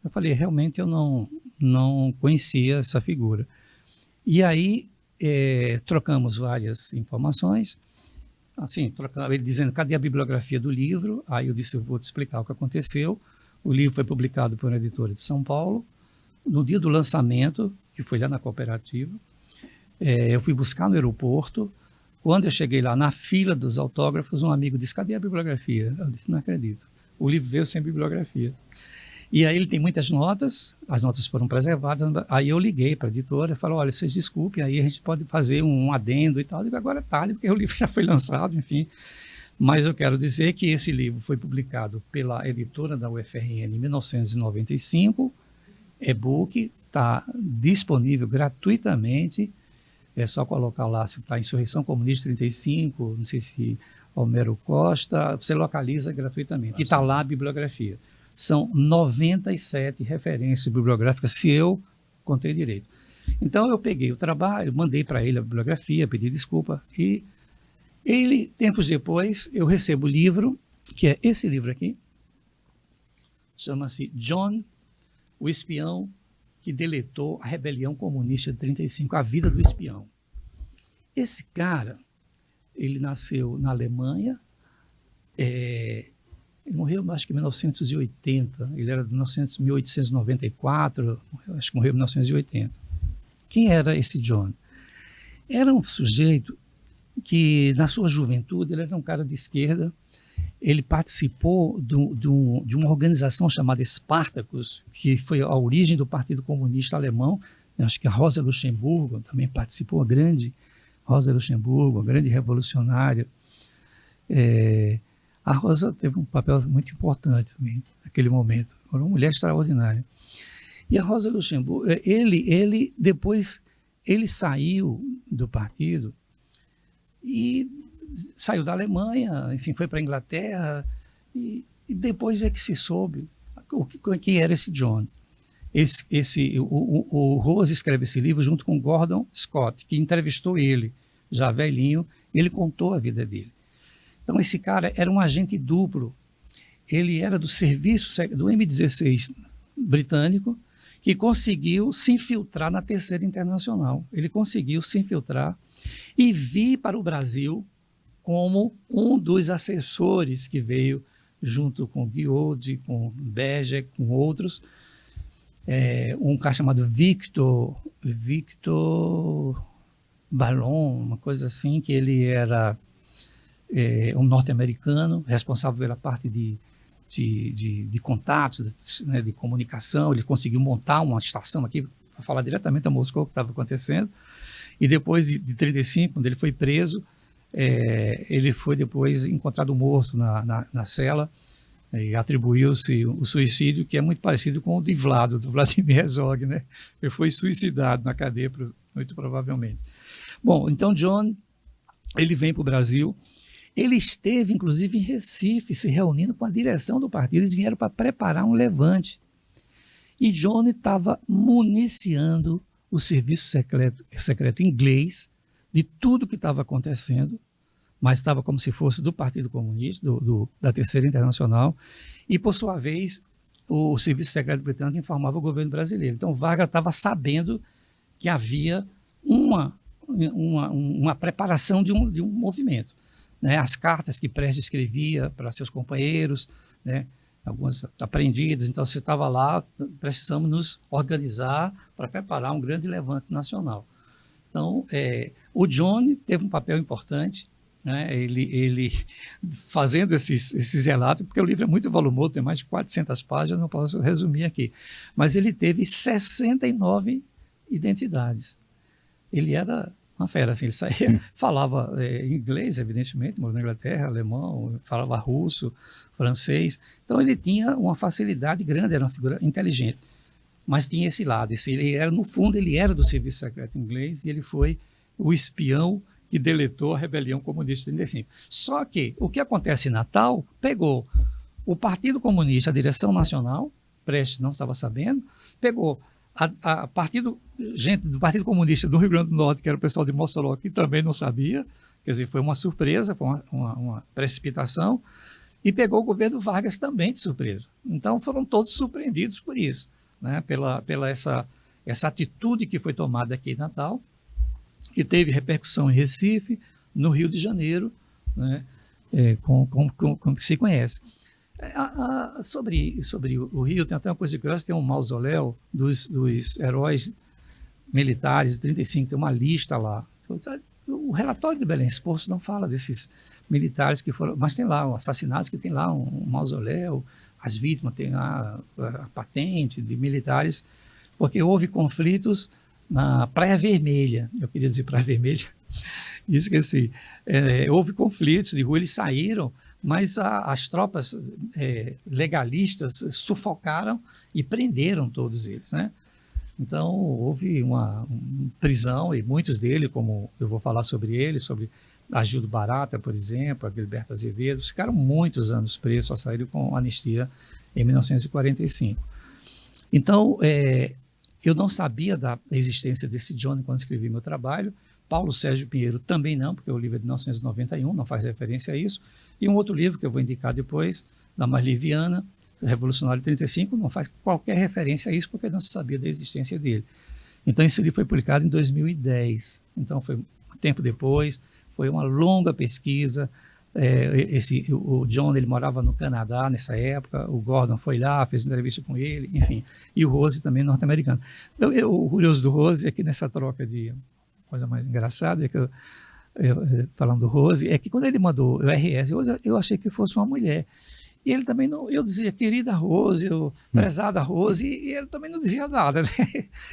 Eu falei, realmente eu não conhecia essa figura. E aí trocamos várias informações, assim, ele dizendo, cadê a bibliografia do livro? Aí eu disse, eu vou te explicar o que aconteceu. O livro foi publicado por uma editora de São Paulo. No dia do lançamento, que foi lá na cooperativa, eu fui buscar no aeroporto. Quando eu cheguei lá, na fila dos autógrafos, um amigo disse, cadê a bibliografia? Eu disse, não acredito. O livro veio sem bibliografia. E aí ele tem muitas notas, as notas foram preservadas. Aí eu liguei para a editora e falei, olha, vocês desculpem, aí a gente pode fazer um adendo e tal. Eu digo, agora é tarde, porque o livro já foi lançado, enfim. Mas eu quero dizer que esse livro foi publicado pela editora da UFRN em 1995, e-book, está disponível gratuitamente, é só colocar lá se está Insurreição Comunista 35, não sei se Homero Costa, você localiza gratuitamente. E está lá a bibliografia. São 97 referências bibliográficas, se eu contei direito. Então, eu peguei o trabalho, mandei para ele a bibliografia, pedi desculpa, e ele, tempos depois, eu recebo o livro, que é esse livro aqui, chama-se John, o espião que deletou a rebelião comunista de 35, a vida do espião. Esse cara, ele nasceu na Alemanha, ele morreu, acho que em 1980, ele era de 1894, acho que morreu em 1980. Quem era esse John? Era um sujeito que, na sua juventude, ele era um cara de esquerda, ele participou de uma organização chamada Spartacus, que foi a origem do Partido Comunista Alemão. Acho que a Rosa Luxemburgo também participou, a grande Rosa Luxemburgo, a grande revolucionária. A Rosa teve um papel muito importante também naquele momento, foi uma mulher extraordinária. E a Rosa Luxemburgo, depois ele saiu do partido e saiu da Alemanha, enfim, foi para a Inglaterra, e depois é que se soube quem era esse John. O Rose escreve esse livro junto com Gordon Scott, que entrevistou ele, já velhinho, ele contou a vida dele. Então, esse cara era um agente duplo. Ele era do serviço do M16 britânico, que conseguiu se infiltrar na Terceira Internacional. Ele conseguiu se infiltrar e vir para o Brasil como um dos assessores que veio junto com Guioldi, com Bege, com outros. Um cara chamado Victor Ballon, uma coisa assim, que ele era um norte-americano, responsável pela parte de contatos, né, de comunicação. Ele conseguiu montar uma estação aqui para falar diretamente a Moscou o que estava acontecendo. E depois de 1935, quando ele foi preso, ele foi depois encontrado morto na cela, e atribuiu-se o suicídio, que é muito parecido com o de Vlado, do Vladimir Herzog, né? Ele foi suicidado na cadeia, muito provavelmente. Bom, então John, ele vem para o Brasil. Ele esteve, inclusive, em Recife, se reunindo com a direção do partido. Eles vieram para preparar um levante. E John estava municiando o serviço secreto inglês de tudo que estava acontecendo, mas estava como se fosse do Partido Comunista, da Terceira Internacional, e, por sua vez, o Serviço Secreto Britânico informava o governo brasileiro. Então, Vargas estava sabendo que havia uma preparação de um movimento. Né? As cartas que Prestes escrevia para seus companheiros, né? Algumas apreendidas, então você estava lá, precisamos nos organizar para preparar um grande levante nacional. Então, o John teve um papel importante, né? Ele fazendo esses relatos, porque o livro é muito volumoso, tem mais de 400 páginas, não posso resumir aqui, mas ele teve 69 identidades. Ele era uma fera, assim, ele saía, falava inglês, evidentemente, morou na Inglaterra, alemão, falava russo, francês, então ele tinha uma facilidade grande, era uma figura inteligente, mas tinha esse lado, no fundo ele era do Serviço Secreto Inglês e ele foi o espião que deletou a rebelião comunista de 1935. Só que o que acontece em Natal pegou o Partido Comunista, a direção nacional, Prestes não estava sabendo, pegou gente do Partido Comunista do Rio Grande do Norte, que era o pessoal de Mossoró, que também não sabia, quer dizer, foi uma surpresa, foi uma precipitação, e pegou o governo Vargas também de surpresa. Então foram todos surpreendidos por isso, né? pela essa atitude que foi tomada aqui em Natal, que teve repercussão em Recife, no Rio de Janeiro, né? Como que se conhece. Sobre o Rio, tem até uma coisa curiosa, tem um mausoléu dos heróis militares de 1935, tem uma lista lá. O relatório de Belém Exposto não fala desses militares que foram, mas tem lá assassinatos, que tem lá um mausoléu, as vítimas, tem a patente de militares, porque houve conflitos na Praia Vermelha, eu queria dizer Praia Vermelha, e esqueci, houve conflitos de rua, eles saíram, mas as tropas legalistas sufocaram e prenderam todos eles, né? Então, houve uma prisão, e muitos deles, como eu vou falar sobre eles, sobre Agildo Barata, por exemplo, Gilberto Azevedo, ficaram muitos anos presos, só saíram com anistia em 1945. Então, eu não sabia da existência desse John quando escrevi meu trabalho. Paulo Sérgio Pinheiro também não, porque o livro é de 1991, não faz referência a isso. E um outro livro que eu vou indicar depois, da Marli Viana, Revolucionário de 35, não faz qualquer referência a isso, porque não se sabia da existência dele. Então, esse livro foi publicado em 2010. Então, foi um tempo depois, foi uma longa pesquisa. O John, ele morava no Canadá nessa época, o Gordon foi lá, fez entrevista com ele, enfim. E o Rose também, norte-americano. O curioso do Rose é que nessa troca de coisa mais engraçada, é que falando do Rose, é que quando ele mandou o RS, eu achei que fosse uma mulher. E ele também não, eu dizia, querida Rose, prezada Rose, e ele também não dizia nada, né?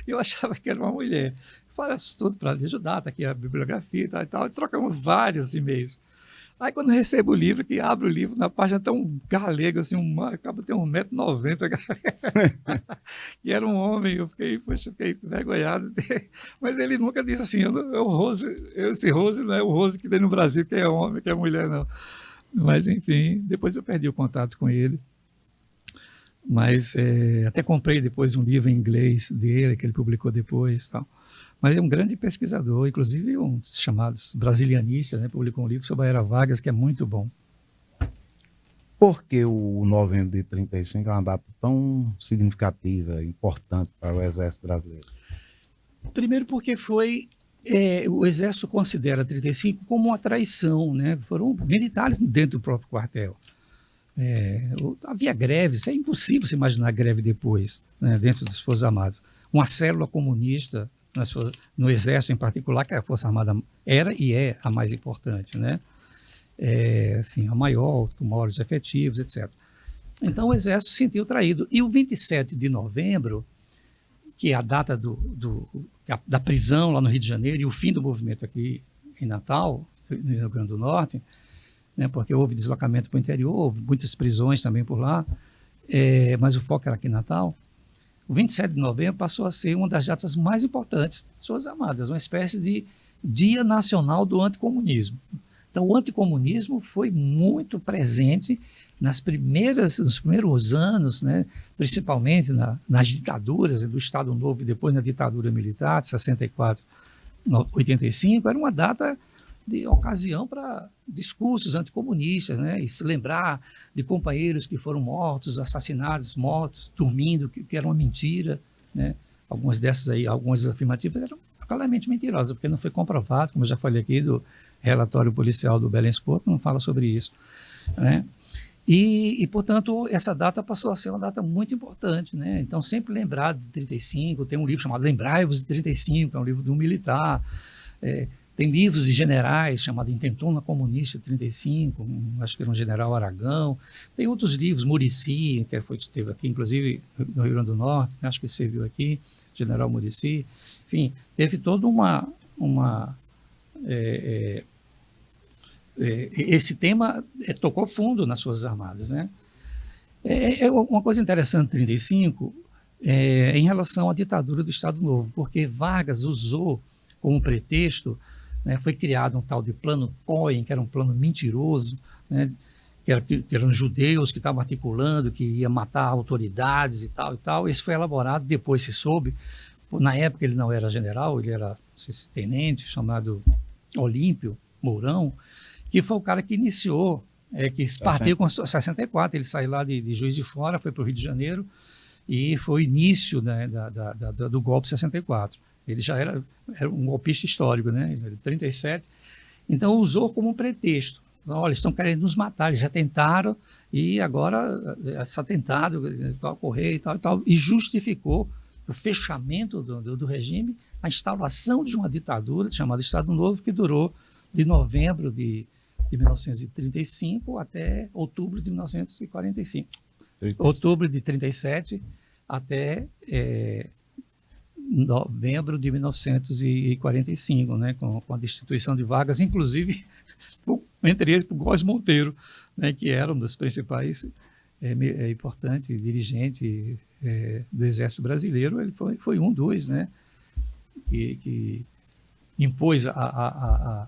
Eu achava que era uma mulher. Falei tudo para lhe ajudar, está aqui a bibliografia e tal, e trocamos vários e-mails. Aí quando eu recebo o livro, que abre o livro, na página tem um galego, assim, acaba de ter 1,90 m, que era um homem, eu fiquei envergonhado. Mas ele nunca disse assim, esse Rose não é o Rose que tem no Brasil, que é homem, que é mulher, não. Mas, enfim, depois eu perdi o contato com ele. Mas até comprei depois um livro em inglês dele, que ele publicou depois, tal. Mas é um grande pesquisador, inclusive um chamados brasilianistas, né? Publicou um livro sobre a Era Vargas, que é muito bom.
Por que o novembro de 1935 é uma data tão significativa, importante para o Exército Brasileiro?
Primeiro porque o Exército considera 1935 como uma traição, né? Foram militares dentro do próprio quartel. Havia greves, é impossível se imaginar greve depois, né, dentro das Forças Armadas. Uma célula comunista no Exército em particular, que a Força Armada era e é a mais importante, né? Assim, a maior, com maiores efetivos, etc. Então o Exército se sentiu traído. E o 27 de novembro, que é a data da prisão lá no Rio de Janeiro e o fim do movimento aqui em Natal, no Rio Grande do Norte, né, porque houve deslocamento para o interior, houve muitas prisões também por lá, mas o foco era aqui em Natal. O 27 de novembro passou a ser uma das datas mais importantes das Forças Armadas, uma espécie de Dia Nacional do Anticomunismo. Então, o anticomunismo foi muito presente nos primeiros anos, né, principalmente nas ditaduras do Estado Novo e depois na ditadura militar, de 64, 85, era uma data de ocasião para discursos anticomunistas, né, e se lembrar de companheiros que foram mortos, assassinados, mortos, dormindo, que era uma mentira, né. Algumas dessas aí, algumas afirmativas eram claramente mentirosas, porque não foi comprovado, como eu já falei aqui, do relatório policial do Belém Sporto não fala sobre isso, né? Portanto, essa data passou a ser uma data muito importante, né? Então, sempre lembrar de 35, tem um livro chamado Lembrai-vos de 35, é um livro de um militar, tem livros de generais, chamado Intentona Comunista de 35, acho que era um general Aragão, tem outros livros, Muricy, que esteve aqui, inclusive no Rio Grande do Norte, acho que serviu aqui, general Muricy, enfim, teve toda esse tema tocou fundo nas Forças Armadas, né? Uma coisa interessante em 35 em relação à ditadura do Estado Novo, porque Vargas usou como pretexto, né, foi criado um tal de plano Cohen, que era um plano mentiroso, né, que eram judeus que estavam articulando, que ia matar autoridades e tal e tal. Esse foi elaborado, depois se soube, na época ele não era general, ele era tenente, chamado Olímpio Mourão, que foi o cara que iniciou, que partiu com 64, ele saiu lá de Juiz de Fora, foi para o Rio de Janeiro, e foi o início, né, do golpe 64. Ele já era um golpista histórico, né, 37, então usou como um pretexto. Olha, eles estão querendo nos matar, eles já tentaram, e agora esse atentado vai ocorrer e tal, e justificou o fechamento do regime, a instauração de uma ditadura chamada Estado Novo, que durou de novembro de 1935 até outubro de 1945. 37. Outubro de 37 até novembro de 1945, né, com a destituição de Vargas, inclusive, entre eles, o Góes Monteiro, né, que era um dos principais importante dirigente do Exército Brasileiro. Ele foi um dos, né, que impôs a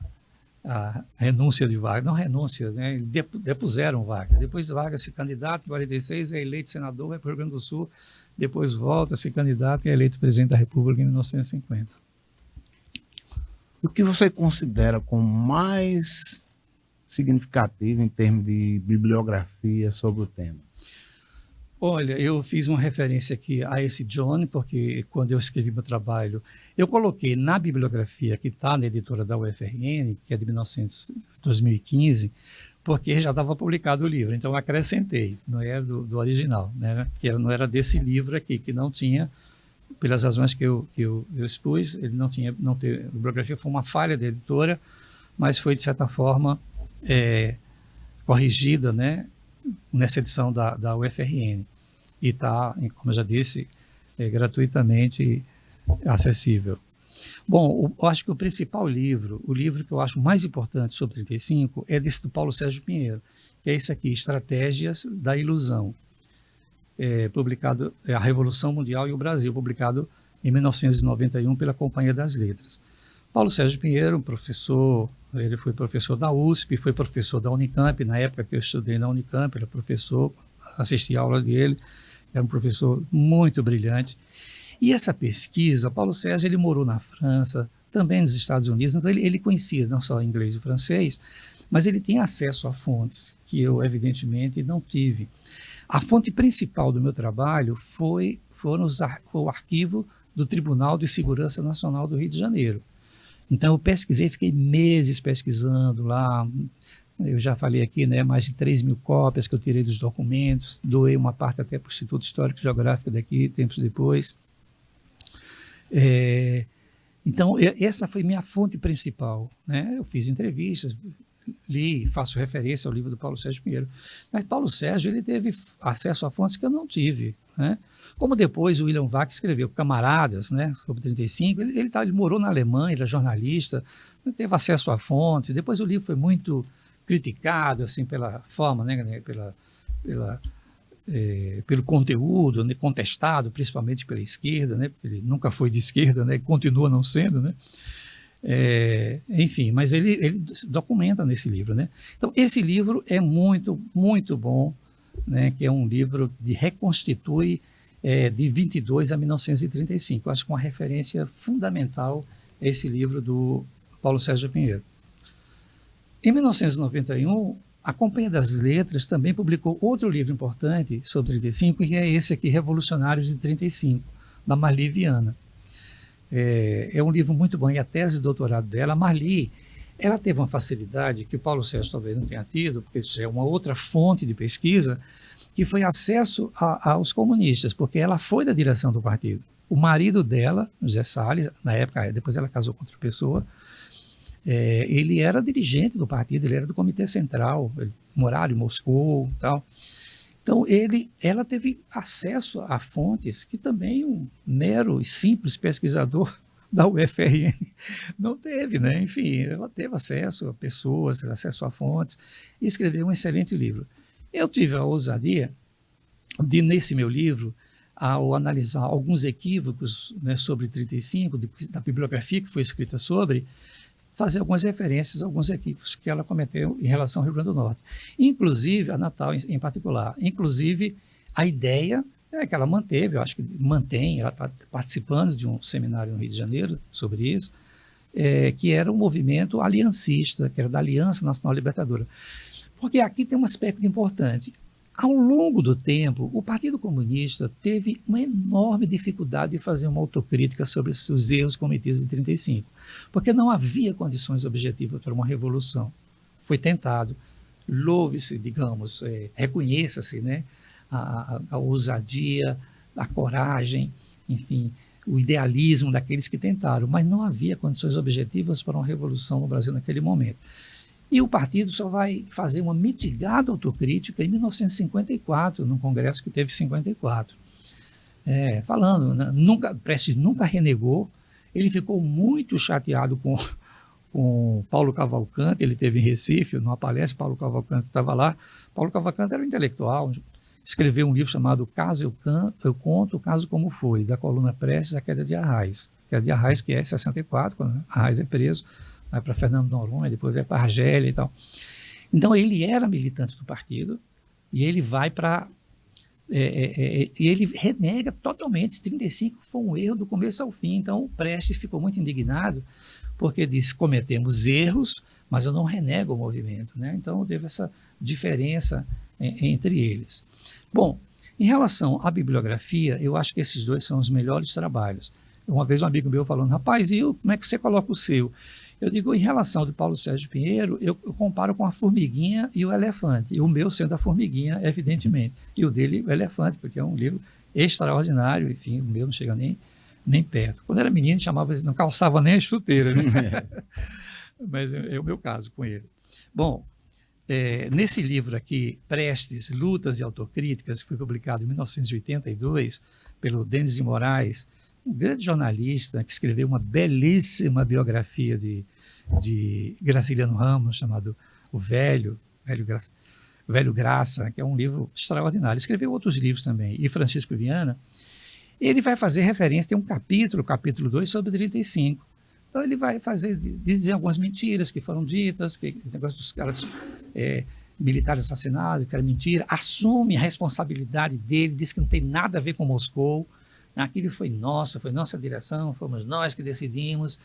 renúncia de Vargas, não renúncia, né, depuseram Vargas. Depois Vargas se candidata, em 46 é eleito senador, vai para o Rio Grande do Sul, depois volta a se candidato e é eleito presidente da República em 1950.
O que você considera como mais significativo em termos de bibliografia sobre o tema?
Olha, eu fiz uma referência aqui a esse John, porque quando eu escrevi meu trabalho, eu coloquei na bibliografia que está na editora da UFRN, que é de 2015, porque já estava publicado o livro, então eu acrescentei, não é do original, né? Que não era desse livro aqui, que não tinha, pelas razões que eu expus, ele não teve, a bibliografia foi uma falha da editora, mas foi de certa forma corrigida, né, nessa edição da UFRN, e está, como eu já disse, gratuitamente acessível. Bom, eu acho que o principal livro, o livro que eu acho mais importante sobre 35, é desse do Paulo Sérgio Pinheiro, que é esse aqui, Estratégias da Ilusão, publicado, A Revolução Mundial e o Brasil, publicado em 1991 pela Companhia das Letras. Paulo Sérgio Pinheiro, professor, ele foi professor da USP, foi professor da Unicamp, na época que eu estudei na Unicamp, ele era professor, assisti a aula dele, era um professor muito brilhante. E essa pesquisa, Paulo Sérgio, ele morou na França, também nos Estados Unidos, então ele conhecia não só inglês e francês, mas ele tem acesso a fontes que eu, evidentemente, não tive. A fonte principal do meu trabalho foi o arquivo do Tribunal de Segurança Nacional do Rio de Janeiro. Então eu pesquisei, fiquei meses pesquisando lá, eu já falei aqui, né, mais de 3.000 cópias que eu tirei dos documentos, doei uma parte até para o Instituto Histórico e Geográfico daqui, tempos depois. Então, essa foi minha fonte principal, né? Eu fiz entrevistas, li, faço referência ao livro do Paulo Sérgio Pinheiro. Mas Paulo Sérgio, ele teve acesso a fontes que eu não tive, né? Como depois o William Vac escreveu Camaradas, né, sobre 35, ele morou na Alemanha, ele é jornalista, teve acesso a fontes. Depois o livro foi muito criticado, assim, pela forma, né, pelo conteúdo, né, contestado, principalmente pela esquerda, né, porque ele nunca foi de esquerda, né, e continua não sendo, né. Enfim, mas ele documenta nesse livro, né. Então, esse livro é muito, muito bom, né, que é um livro que reconstitui de 22 a 1935. Eu acho que uma referência fundamental é esse livro do Paulo Sérgio Pinheiro. Em 1991, a Companhia das Letras também publicou outro livro importante sobre 35, que é esse aqui, Revolucionários de 35, da Marli Viana. É um livro muito bom, e a tese de doutorado dela, a Marli, ela teve uma facilidade que o Paulo Sérgio talvez não tenha tido, porque isso é uma outra fonte de pesquisa, que foi acesso aos comunistas, porque ela foi da direção do partido. O marido dela, José Salles, na época, depois ela casou com outra pessoa, ele era dirigente do partido, ele era do Comitê Central, ele morava em Moscou e tal. Então, ela teve acesso a fontes que também um mero e simples pesquisador da UFRN não teve, né? Enfim, ela teve acesso a pessoas, acesso a fontes, e escreveu um excelente livro. Eu tive a ousadia de, nesse meu livro, ao analisar alguns equívocos, né, sobre 35, da bibliografia que foi escrita sobre, fazer algumas referências a alguns equívocos que ela cometeu em relação ao Rio Grande do Norte. Inclusive, a Natal em particular. Inclusive, a ideia que ela manteve, eu acho que mantém, ela está participando de um seminário no Rio de Janeiro sobre isso, que era um movimento aliancista, que era da Aliança Nacional Libertadora. Porque aqui tem um aspecto importante. Ao longo do tempo, o Partido Comunista teve uma enorme dificuldade de fazer uma autocrítica sobre os erros cometidos em 35, porque não havia condições objetivas para uma revolução. Foi tentado, louve-se, digamos, reconheça-se, né, a ousadia, a coragem, enfim, o idealismo daqueles que tentaram, mas não havia condições objetivas para uma revolução no Brasil naquele momento. E o partido só vai fazer uma mitigada autocrítica em 1954, no congresso que teve em 54. Falando, né, Prestes nunca renegou, ele ficou muito chateado com Paulo Cavalcante, ele teve em Recife, numa palestra, Paulo Cavalcante estava lá. Paulo Cavalcante era um intelectual, escreveu um livro chamado Caso Eu Conto, o Caso Como Foi, da coluna Prestes, A Queda de Arraes. Queda de Arraes, que é 64, quando Arraes é preso, vai para Fernando Noronha, depois vai para Argélia e tal. Então, ele era militante do partido e ele vai para... ele renega totalmente. 35 foi um erro do começo ao fim. Então, o Prestes ficou muito indignado porque disse, cometemos erros, mas eu não renego o movimento, né? Então, teve essa diferença entre eles. Bom, em relação à bibliografia, eu acho que esses dois são os melhores trabalhos. Uma vez um amigo meu falando, rapaz, como é que você coloca o seu? Eu digo, em relação ao de Paulo Sérgio Pinheiro, eu comparo com a formiguinha e o elefante. E o meu sendo a formiguinha, evidentemente. E o dele, o elefante, porque é um livro extraordinário. Enfim, o meu não chega nem perto. Quando era menino, não calçava nem a chuteira, né? Mas é o meu caso com ele. Bom, nesse livro aqui, Prestes, Lutas e Autocríticas, que foi publicado em 1982 pelo Denis de Moraes, um grande jornalista que escreveu uma belíssima biografia de Graciliano Ramos, chamado O Velho Graça, que é um livro extraordinário. Ele escreveu outros livros também, e Francisco Viana. Ele vai fazer referência, tem um capítulo 2, sobre 35. Então ele vai dizer algumas mentiras que foram ditas, que o negócio dos caras militares assassinados, que era mentira, assume a responsabilidade dele, diz que não tem nada a ver com Moscou. Aquilo foi nossa direção, fomos nós que decidimos,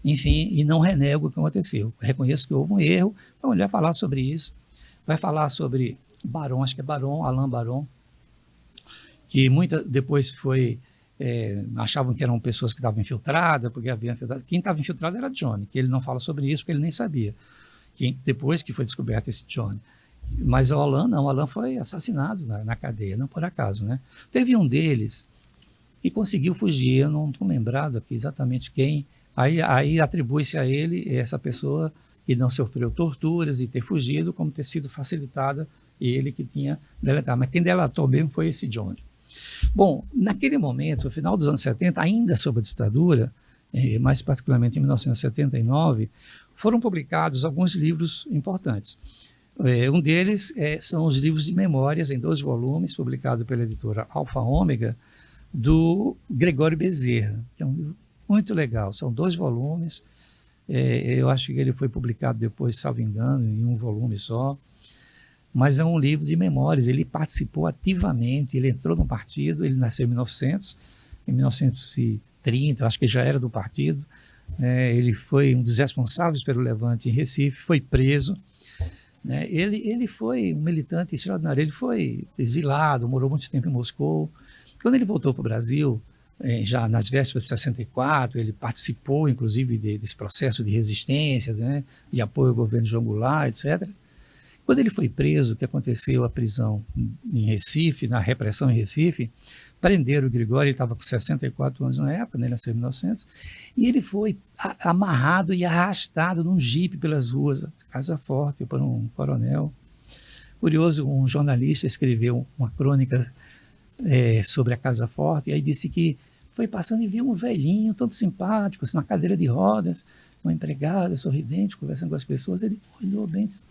enfim, e não renego o que aconteceu. Reconheço que houve um erro, então ele vai falar sobre isso. Vai falar sobre Baron, acho que é Alain Baron, que depois achavam que eram pessoas que estavam infiltradas, porque havia infiltrado. Quem estava infiltrado era Johnny, que ele não fala sobre isso, porque ele nem sabia. Depois que foi descoberto esse Johnny. Mas o Alain foi assassinado na cadeia, não por acaso, né? Teve um deles que conseguiu fugir, eu não estou lembrado aqui exatamente quem, Aí atribui-se a ele, essa pessoa que não sofreu torturas e ter fugido, como ter sido facilitada, ele que tinha deletado. Mas quem delatou mesmo foi esse Johnny. Bom, naquele momento, no final dos anos 70, ainda sob a ditadura, mais particularmente em 1979, foram publicados alguns livros importantes. Um deles são os livros de memórias, em 2 volumes, publicados pela editora Alfa Ômega, do Gregório Bezerra, que é um livro muito legal. São 2 volumes. Eu acho que ele foi publicado depois, salvo engano, em um volume só. Mas é um livro de memórias. Ele participou ativamente, ele entrou no partido, ele nasceu em 1900, em 1930, acho que já era do partido. Ele foi um dos responsáveis pelo levante em Recife, foi preso. Ele foi um militante extraordinário, ele foi exilado, morou muito tempo em Moscou. Quando ele voltou para o Brasil, já nas vésperas de 64, ele participou, inclusive, desse processo de resistência, né, de apoio ao governo de João Goulart, etc. Quando ele foi preso, que aconteceu a prisão em Recife, na repressão em Recife, prenderam o Gregório, ele estava com 64 anos na época, né, ele nasceu em 1900, e ele foi amarrado e arrastado num jipe pelas ruas, Casa Forte, por um coronel. Curioso, um jornalista escreveu uma crônica sobre a Casa Forte, e aí disse que foi passando e viu um velhinho, todo simpático, assim, uma cadeira de rodas, uma empregada sorridente, conversando com as pessoas. Ele olhou bem, disse,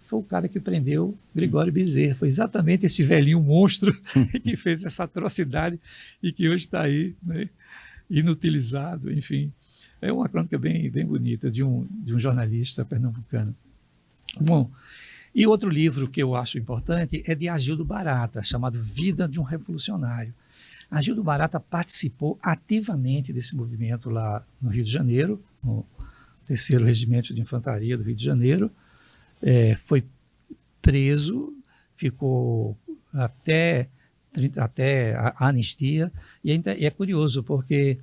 foi o cara que prendeu Gregório Bezerra. Foi exatamente esse velhinho monstro que fez essa atrocidade e que hoje está aí, né, inutilizado, enfim. É uma crônica bem bonita de um jornalista pernambucano. Bom, e outro livro que eu acho importante é de Agildo Barata, chamado Vida de um Revolucionário. Agildo Barata participou ativamente desse movimento lá no Rio de Janeiro, no 3º Regimento de Infantaria do Rio de Janeiro. Foi preso, ficou até a anistia, e é curioso, porque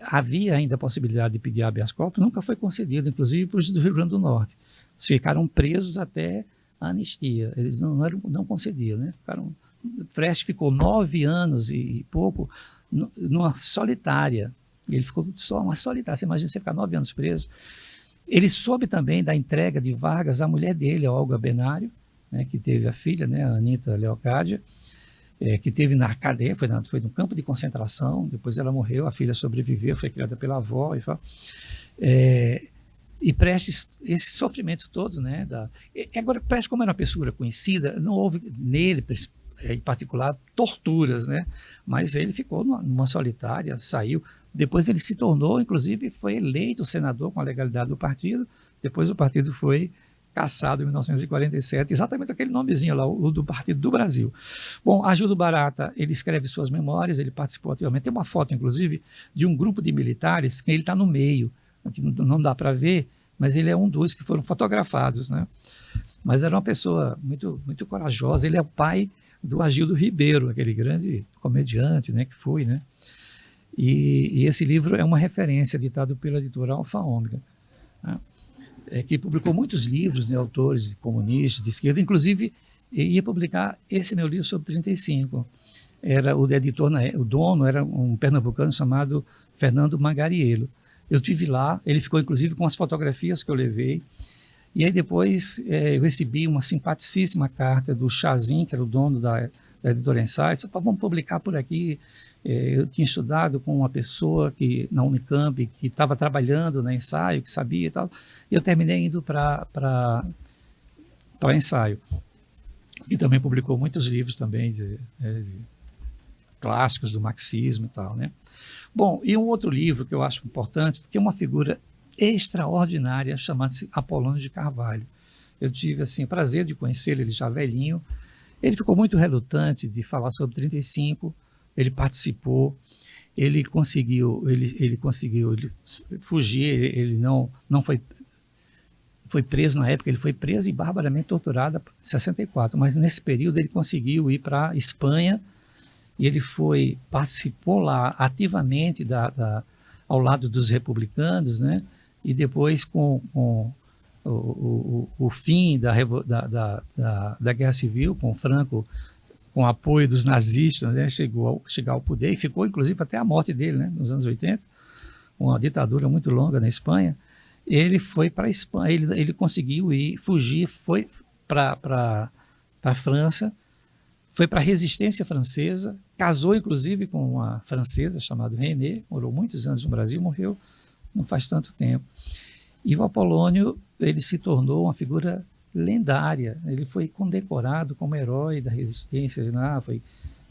havia ainda a possibilidade de pedir habeas corpus, nunca foi concedido, inclusive para os do Rio Grande do Norte. Ficaram presos até a anistia, eles não concediam, né? Freste ficou 9 anos e pouco numa solitária, ele ficou só uma solitária. Você imagina você ficar 9 anos preso. Ele soube também da entrega de Vargas à mulher dele, a Olga Benário, né, que teve a filha, né, a Anita Leocádia, que teve na cadeia, foi no campo de concentração, depois ela morreu, a filha sobreviveu, foi criada pela avó e Prestes, esse sofrimento todo, né, agora Prestes, como era uma pessoa conhecida, não houve nele, em particular, torturas, né, mas ele ficou numa solitária, saiu. Depois ele se tornou, inclusive, foi eleito senador com a legalidade do partido. Depois o partido foi cassado em 1947, exatamente aquele nomezinho lá, o do Partido do Brasil. Bom, Agildo Barata, ele escreve suas memórias, ele participou ativamente. Tem uma foto, inclusive, de um grupo de militares, que ele está no meio, que não dá para ver, mas ele é um dos que foram fotografados, né? Mas era uma pessoa muito corajosa. Ele é o pai do Agildo Ribeiro, aquele grande comediante, né, que foi, né? E esse livro é uma referência, editado pela editora Alfa Ômega, né, que publicou muitos livros, né, autores comunistas, de esquerda, inclusive ia publicar esse meu livro sobre 35. Era o editor, o dono era um pernambucano chamado Fernando Magariello. Eu estive lá, ele ficou inclusive com as fotografias que eu levei, e aí depois eu recebi uma simpaticíssima carta do Chazin, que era o dono da editora Insights, vamos publicar por aqui. Eu tinha estudado com uma pessoa na Unicamp, que estava trabalhando na Ensaio, que sabia e tal, e eu terminei indo para Ensaio, que também publicou muitos livros também de clássicos do marxismo e tal, né? Bom, e um outro livro que eu acho importante, porque é uma figura extraordinária, chamada-se Apolônio de Carvalho. Eu tive assim, o prazer de conhecê-lo, ele já velhinho. Ele ficou muito relutante de falar sobre 35, ele participou, ele conseguiu fugir, ele não foi preso na época, ele foi preso e barbaramente torturado em 64, mas nesse período ele conseguiu ir para a Espanha, e ele participou lá ativamente ao lado dos republicanos, né? E depois com o fim da Guerra Civil, com Franco, com o apoio dos nazistas, né, chegar ao poder, e ficou inclusive até a morte dele, né, nos anos 80, uma ditadura muito longa na Espanha, ele foi para a Espanha, ele conseguiu fugir, foi para a França, foi para a resistência francesa, casou inclusive com uma francesa chamada René, morou muitos anos no Brasil, morreu não faz tanto tempo. E o Apolônio, ele se tornou uma figura lendária, ele foi condecorado como herói da resistência,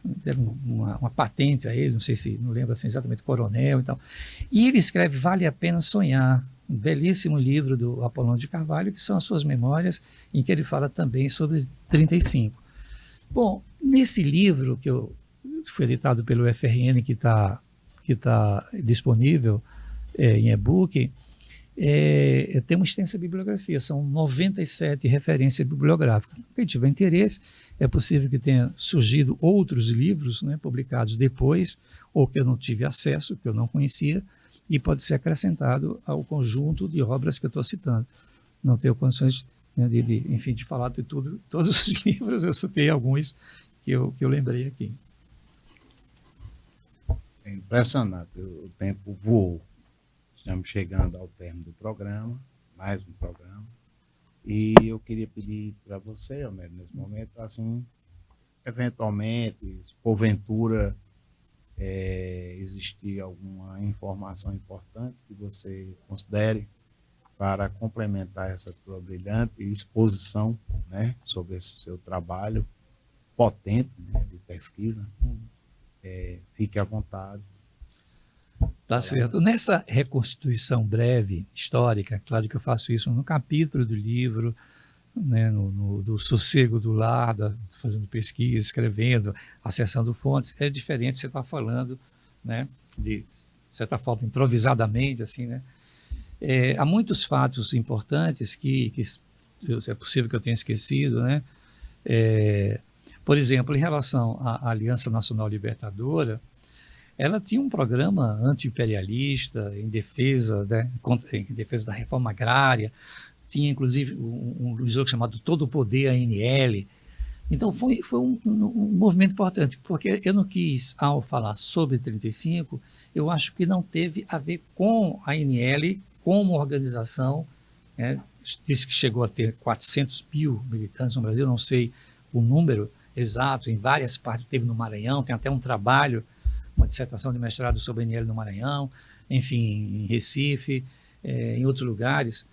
deram uma patente a ele, não sei se, não lembro assim exatamente, coronel e tal. E ele escreve Vale a Pena Sonhar, um belíssimo livro do Apolônio de Carvalho, que são as suas memórias, em que ele fala também sobre 35. Bom, nesse livro, que foi editado pelo FRN, que tá disponível em e-book, tem uma extensa bibliografia, são 97 referências bibliográficas. Quem tiver interesse, é possível que tenha surgido outros livros, né, publicados depois, ou que eu não tive acesso, que eu não conhecia, e pode ser acrescentado ao conjunto de obras que eu estou citando. Não tenho condições, né, enfim, de falar de tudo, todos os livros, eu citei alguns que eu lembrei aqui.
É impressionante, o tempo voou. Estamos chegando ao término do programa, mais um programa, e eu queria pedir para você, Homero, nesse momento, assim, eventualmente, porventura, existir alguma informação importante que você considere para complementar essa tua brilhante exposição, né, sobre esse seu trabalho potente, né, de pesquisa, fique à vontade.
Tá certo. Nessa reconstituição breve, histórica, claro que eu faço isso no capítulo do livro, né, do sossego do lar, fazendo pesquisa, escrevendo, acessando fontes, é diferente você estar falando, né, de certa forma, improvisadamente, assim, né. Há muitos fatos importantes que é possível que eu tenha esquecido, né. Por exemplo, em relação à Aliança Nacional Libertadora, ela tinha um programa anti-imperialista em defesa, né, em defesa da reforma agrária, tinha inclusive um jogo chamado Todo o Poder ANL. Então foi um movimento importante, porque eu não quis, ao falar sobre 35, eu acho que não teve a ver com a ANL como organização, né, disse que chegou a ter 400 mil militantes no Brasil, não sei o número exato, em várias partes, teve no Maranhão, tem até um trabalho, uma dissertação de mestrado sobre a ANL no Maranhão, enfim, em Recife, em outros lugares.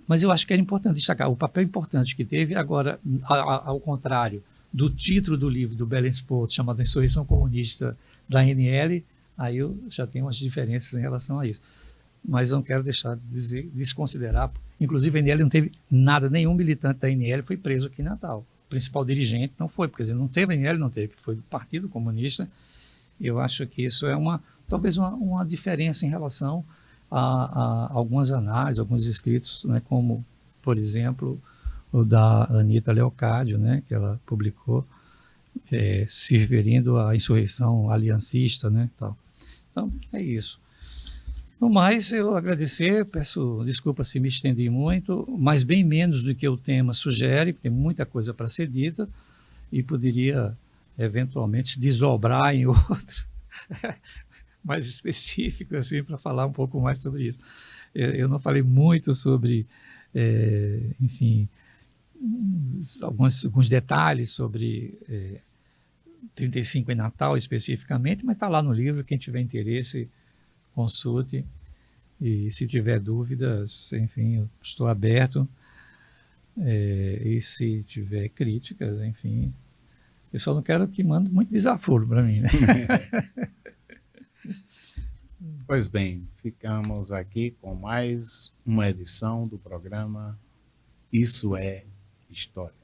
Mas eu acho que era importante destacar o papel importante que teve. Agora, ao contrário do título do livro do Bellenspoort, chamado Insurreição Comunista da ANL, aí eu já tenho umas diferenças em relação a isso. Mas não quero deixar de desconsiderar. Inclusive, a ANL não teve nada, nenhum militante da ANL foi preso aqui em Natal. O principal dirigente não foi, porque não teve a ANL, não teve, foi do Partido Comunista. Eu acho que isso é talvez uma diferença em relação a algumas análises, alguns escritos, né, como, por exemplo, o da Anita Leocádio, né, que ela publicou, se referindo à insurreição aliancista, né, tal. Então, é isso. No mais, eu agradecer, peço desculpa se me estendi muito, mas bem menos do que o tema sugere, porque tem muita coisa para ser dita, e poderia eventualmente se desdobrar em outro mais específico, assim, para falar um pouco mais sobre isso. Eu não falei muito sobre, enfim, alguns detalhes sobre 35 em Natal especificamente, mas está lá no livro, quem tiver interesse, consulte, e se tiver dúvidas, enfim, eu estou aberto, e se tiver críticas, enfim, eu só não quero que mande muito desaforo para mim, né?
Pois bem, ficamos aqui com mais uma edição do programa Isso é História.